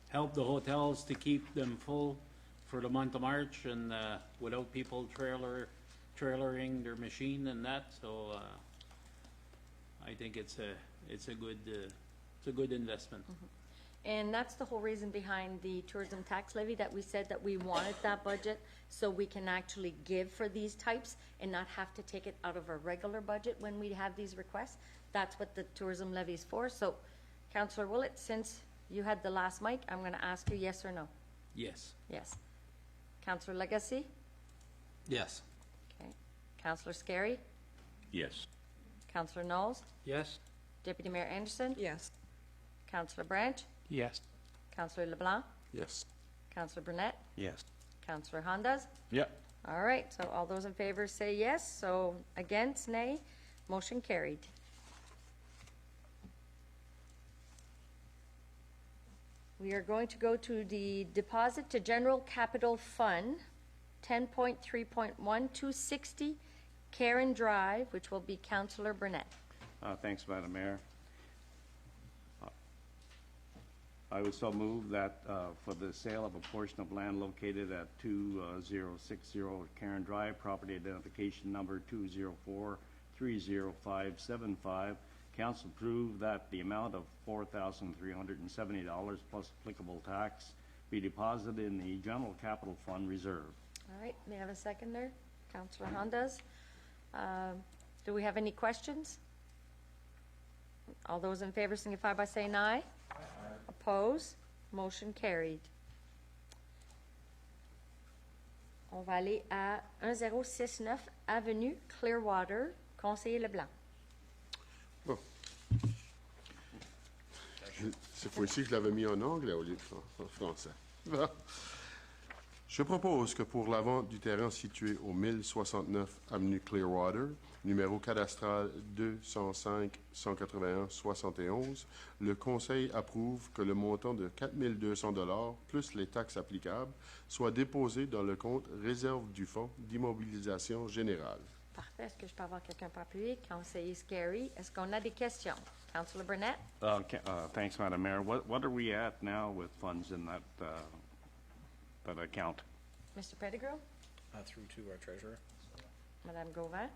Help the hotels to keep them full for the month of March and without people trailering their machine and that. So I think it's a good investment. And that's the whole reason behind the tourism tax levy, that we said that we wanted that budget so we can actually give for these types and not have to take it out of our regular budget when we have these requests. That's what the tourism levy is for. So, Councillor Willett, since you had the last mic, I'm going to ask you yes or no. Yes. Yes. Councillor Legacy? Yes. Okay. Councillor Scary? Yes. Councillor Knowles? Yes. Deputy Mayor Anderson? Yes. Councillor Branch? Yes. Councillor LeBlanc? Yes. Councillor Burnett? Yes. Councillor Hondas? Yeah. All right, so all those in favor say yes, so against, nay, motion carried. We are going to go to the deposit to general capital fund, 10.3.1, Karen Drive, which will be Councillor Burnett. Thanks, Madam Mayor. I would so move that for the sale of a portion of land located at 2060 Karen Drive, property identification number 204-30575, council approve that the amount of $4,370 plus applicable tax be deposited in the general capital fund reserve. All right, may I have a seconder? Councillor Hondas. Do we have any questions? All those in favor signify by saying aye. Oppose? Motion carried. On va aller à 1069 Avenue Clearwater, Conseiller Leblanc. Bon. Cette fois-ci, je l'avais mis en anglais au lieu de en français. Bon. Je propose que pour la vente du terrain situé au 1069 Avenue Clearwater, numéro cadastral 205-181-71, le Conseil approuve que le montant de 4 200 $ plus les taxes applicables soit déposé dans le compte réserve du Fonds d'immobilisation générale. Parfait. Est-ce que je peux avoir quelqu'un pour appuyer? Conseiller Scary. Est-ce qu'on a des questions? Councillor Burnett? Thanks, Madam Mayor. What are we at now with funds in that account? Mr. Pettigrew? Through to our treasurer. Madame Gauvin?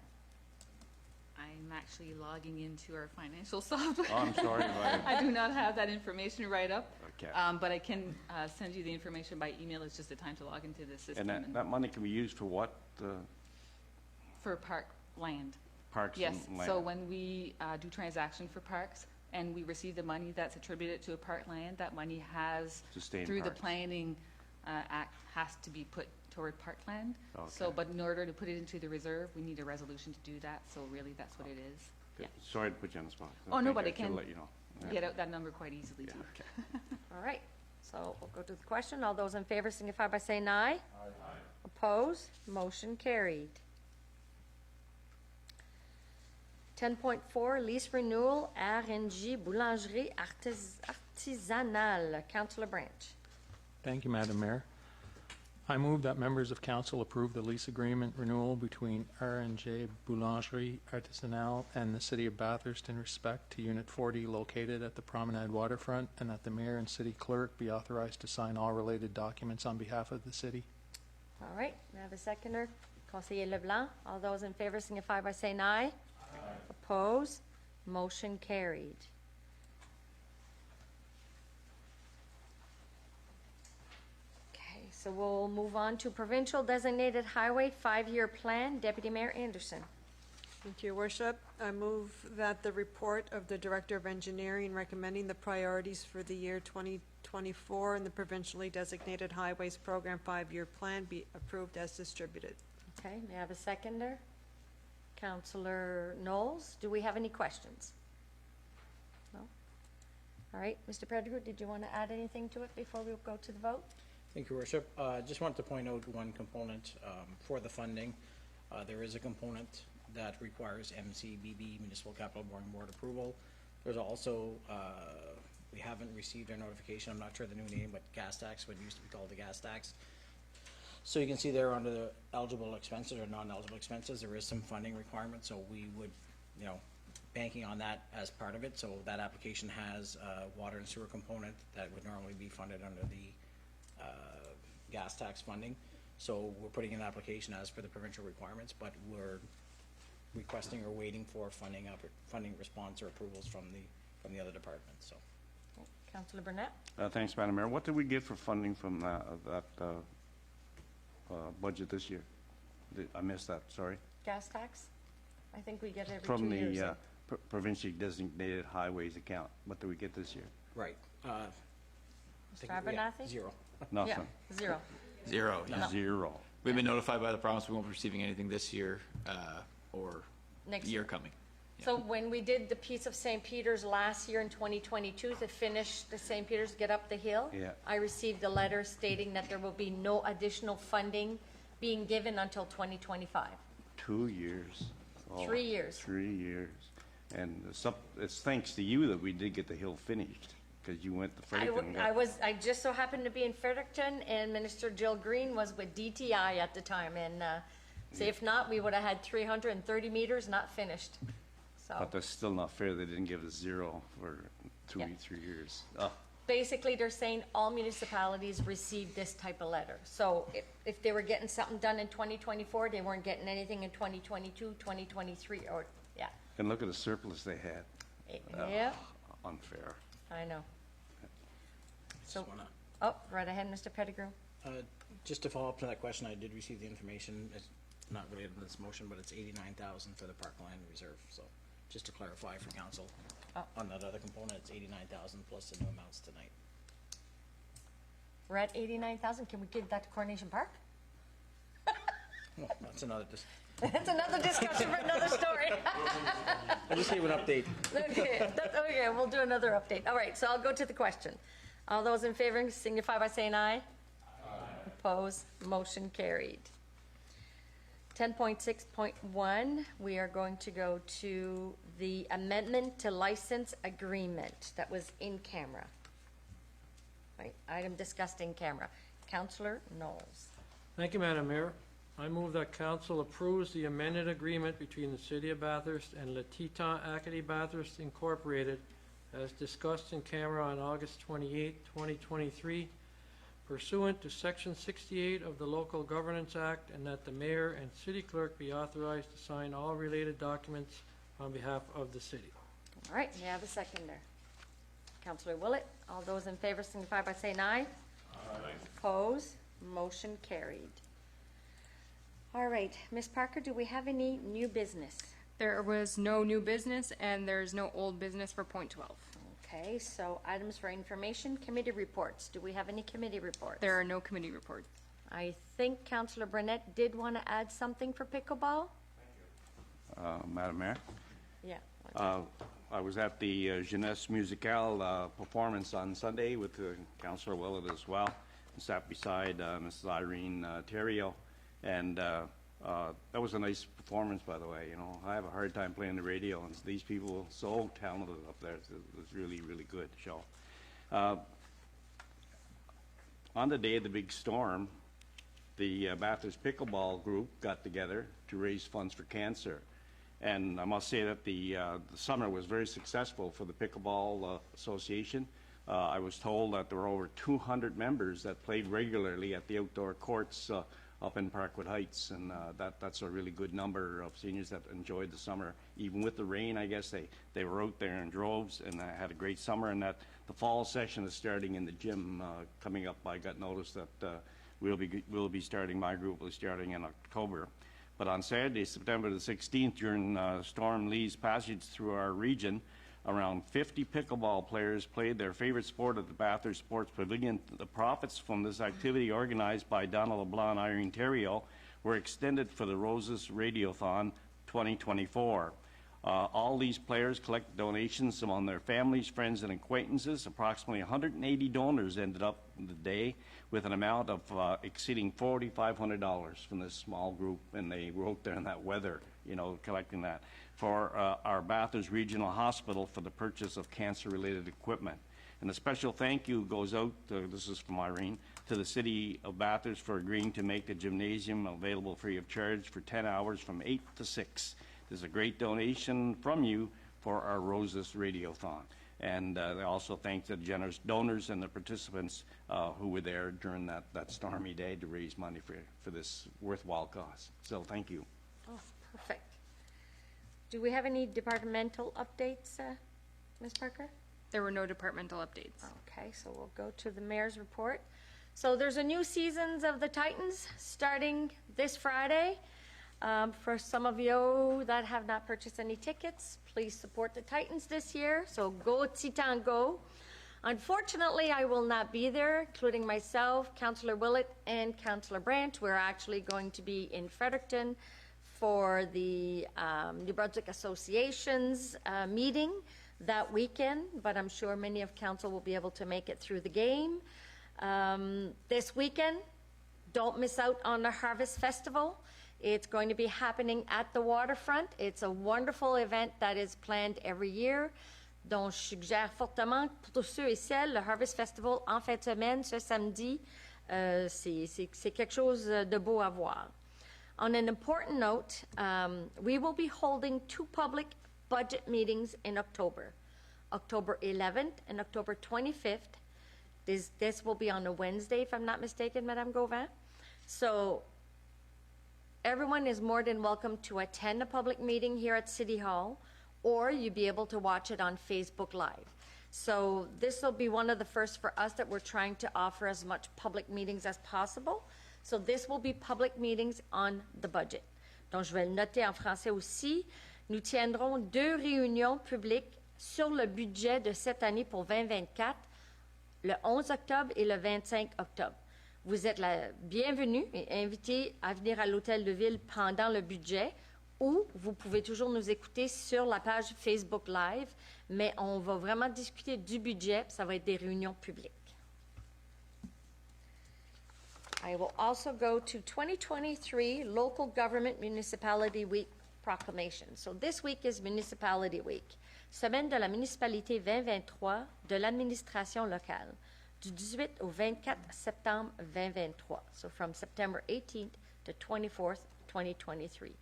I'm actually logging into our financial software. Oh, I'm sorry. I do not have that information right up. Okay. But I can send you the information by email. It's just the time to log into the system. And that money can be used for what? For park land. Parks yes. and land. So when we do transaction for parks, and we receive the money that's attributed to a parkland, that money has, To stay in through the parks. planning act, has to be put toward parkland. So, Okay. but in order to put it into the reserve, we need a resolution to do that, so really, that's what it is. Good. Sorry to put you on the spot. Oh, no, but I it can should let you know. Yeah. get out that number quite easily, too. All right, so we'll go to the question. All those in favor signify by saying aye. Opposed? Motion carried. 10.4, lease renewal, RNG Boulangerie Artisanale. Councillor Branch. Thank you, Madam Mayor. I move that members of council approve the lease agreement renewal between R&J Boulangerie Artisanale and the City of Bathurst in respect to Unit 40 located at the Promenade Waterfront, and that the mayor and city clerk be authorized to sign all related documents on behalf of the city. All right, we have a seconder. Conseiller Leblanc. All those in favor signify by saying aye. Opposed? Motion carried. Okay, so we'll move on to provincial designated highway 5-year plan. Deputy Mayor Anderson. Thank you, Your Worship. I move that the report of the Director of Engineering recommending the priorities for the year 2024 in the provincially designated highways program 5-year plan be approved as distributed. Okay, may I have a seconder? Councillor Knowles, do we have any questions? No? All right, Mr. Pettigrew, did you want to add anything to it before we go to the vote? Thank you, Worship. Just wanted to point out one component for the funding. There is a component that requires MCBB, Municipal Capital Borrowing Board approval. There's also, we haven't received our notification, I'm not sure the new name, but gas tax, what used to be called the gas tax. So you can see there under the eligible expenses or non-eligible expenses, there is some funding requirement, so we would, you know, banking on that as part of it. So that application has a water and sewer component that would normally be funded under the gas tax funding. So we're putting in an application as per the provincial requirements, but we're requesting or waiting for funding response or approvals from the other departments. So, Councillor Burnett. Thanks, Madam Mayor. What did we get for funding from that budget this year? I missed that, sorry. Gas tax? I think we get every From 2 years. the provincially designated highways account. What did we get this year? right. Mr. Abernathy? Zero. Nothing. Yeah, zero. Zero, yeah. Zero. We've been notified by the province we won't be receiving anything this year or Next year year. coming. So when we did the piece of St. Peter's last year in 2022 to finish the St. Peter's Get Up the Hill, Yeah. I received a letter stating that there will be no additional funding being given until 2025. 2 years. 3 years. 3 years. And it's thanks to you that we did get the hill finished, because you went to Fredericton. I just so happened to be in Fredericton, and Minister Jill Green was with DTI at the time, and so if not, we would have had 330 meters not finished. So But that's still not fair. They didn't give us zero for 3 years. Oh. basically, they're saying all municipalities received this type of letter. So if they were getting something done in 2024, they weren't getting anything in 2022, 2023, or, yeah. And look at the surplus they had. Yeah, Unfair. I know. So, Just wanna- oh, right ahead, Mr. Pettigrew. Just to follow up to that question, I did receive the information. It's not related to this motion, but it's 89,000 for the parkland reserve. So just to clarify for council, on that other component, it's 89,000 plus the new amounts tonight. We're at 89,000. Can we give that to Coronation Park? Well, that's another. That's another discussion for another story. I just gave an update. Okay, okay, we'll do another update. All right, so I'll go to the question. All those in favor signify by saying aye. Opposed, motion carried. 10.6.1, we are going to go to the amendment to license agreement that was in camera. Right, item discussed in camera. Councillor Knowles. Thank you, Madam Mayor. I move that council approves the amended agreement between the City of Bathurst and Le Titan Acadie Bathurst Incorporated as discussed in camera on August 28, 2023, pursuant to Section 68 of the Local Governance Act, and that the mayor and city clerk be authorized to sign all related documents on behalf of the city. All right, may I have a seconder? Councillor Willett. All those in favor signify by saying aye. Aye. Opposed, motion carried. All right, Ms. Parker, do we have any new business? There was no new business and there's no old business for point 12. Okay, so items for information, committee reports. Do we have any committee reports? There are no committee reports. I think Councillor Burnett did want to add something for pickleball? Madam Mayor, Yeah. I was at the Jeunesse Musicale performance on Sunday with Councillor Willett as well, and sat beside Mrs. Irene Theriault, and that was a nice performance, by the way. You know, I have a hard time playing the radio, and these people are so talented up there. It was really, really good show. On the day of the big storm, the Bathurst Pickleball Group got together to raise funds for cancer. And I must say that the summer was very successful for the Pickleball Association. I was told that there were over 200 members that played regularly at the outdoor courts up in Parkwood Heights, and that's a really good number of seniors that enjoyed the summer. Even with the rain, I guess they were out there in droves and had a great summer. And that the fall session is starting in the gym coming up. I got notice that we'll be starting. My group will be starting in October. But on Saturday, September the 16th, during Storm Lee's passage through our region, around 50 pickleball players played their favorite sport at the Bathurst Sports Pavilion. The profits from this activity, organized by Donald LeBlanc and Irene Theriault, were extended for the Roses Radiothon 2024. All these players collected donations among their families, friends, and acquaintances. Approximately 180 donors ended up the day with an amount of exceeding $4,500 from this small group, and they were out there in that weather, you know, collecting that for our Bathurst Regional Hospital for the purchase of cancer-related equipment. And a special thank you goes out, this is from Irene, to the City of Bathurst for agreeing to make the gymnasium available free of charge for 10 hours from 8 to 6. There's a great donation from you for our Roses Radiothon. And they also thank the generous donors and the participants who were there during that stormy day to raise money for this worthwhile cause. So thank you. Oh, perfect. Do we have any departmental updates, Ms. Parker? There were no departmental updates. Okay, so we'll go to the mayor's report. So there's a new seasons of the Titans starting this Friday. For some of you that have not purchased any tickets, please support the Titans this year. So go Titan go. Unfortunately, I will not be there, including myself, Councillor Willett, and Councillor Branch. We're actually going to be in Fredericton for the New Brunswick Association's meeting that weekend, but I'm sure many of council will be able to make it through the game. This weekend, don't miss out on the Harvest Festival. It's going to be happening at the waterfront. It's a wonderful event that is planned every year. Donc, je suggère fortement pour tous ceux et celles, le Harvest Festival en fin de semaine, ce samedi, c'est quelque chose de beau à voir. On an important note, we will be holding 2 public budget meetings in October. October 11th and October 25th. This will be on a Wednesday, if I'm not mistaken, Madame Gauvin. So everyone is more than welcome to attend a public meeting here at City Hall, or you'll be able to watch it on Facebook Live. So this will be one of the first for us that we're trying to offer as much public meetings as possible. So this will be public meetings on the budget. Donc, je vais le noter en français aussi. Nous tiendrons 2 réunions publiques sur le budget de cette année pour 2024, le 11 octobre et le 25 octobre. Vous êtes la bienvenue et invités à venir à l'Hôtel de Ville pendant le budget, ou vous pouvez toujours nous écouter sur la page Facebook Live, mais on va vraiment discuter du budget, ça va être des réunions publiques. I will also go to 2023 Local Government Municipality Week proclamation. So this week is Municipality Week. Semaine de la municipalité 2023 de l'administration locale, du 18 au 24 septembre 2023. So from September 18th to 24th, 2023.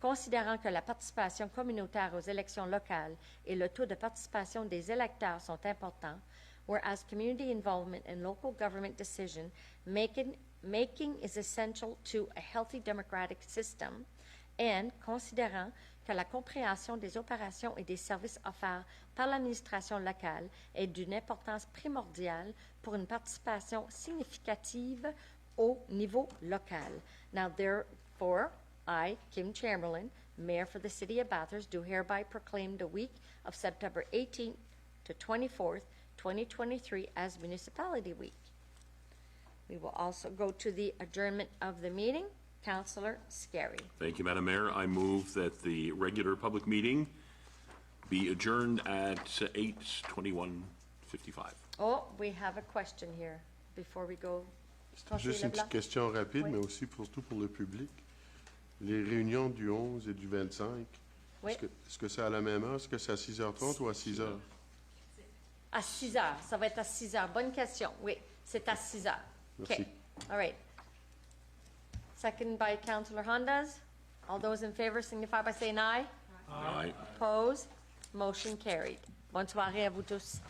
Considérant que la participation communautaire aux élections locales et le taux de participation des électeurs sont importants, whereas community involvement in local government decision making is essential to a healthy democratic system, and considérant que la compréhension des opérations et des services offerts par l'administration locale est d'une importance primordiale pour une participation significative au niveau local. Now, therefore, I, Kim Chamberlain, Mayor for the City of Bathurst, do hereby proclaim the week of September 18th to 24th, 2023 as Municipality Week. We will also go to the adjournment of the meeting. Councillor Scary. Thank you, Madam Mayor. I move that the regular public meeting be adjourned at 8:21:55. Oh, we have a question here before we go. Juste une petite question rapide, mais aussi surtout pour le public. Les réunions du 11 et du 25, Oui. est-ce que c'est à la même heure? Est-ce que c'est à 6h30 ou à 6h? À 6 heures. Ça va être à 6 heures. Bonne question. Oui, c'est à 6 heures. Merci. Okay. All right. Second by Councillor Hondas. All those in favor signify by saying aye. Aye. Opposed? Motion carried. Bonne soirée à vous tous.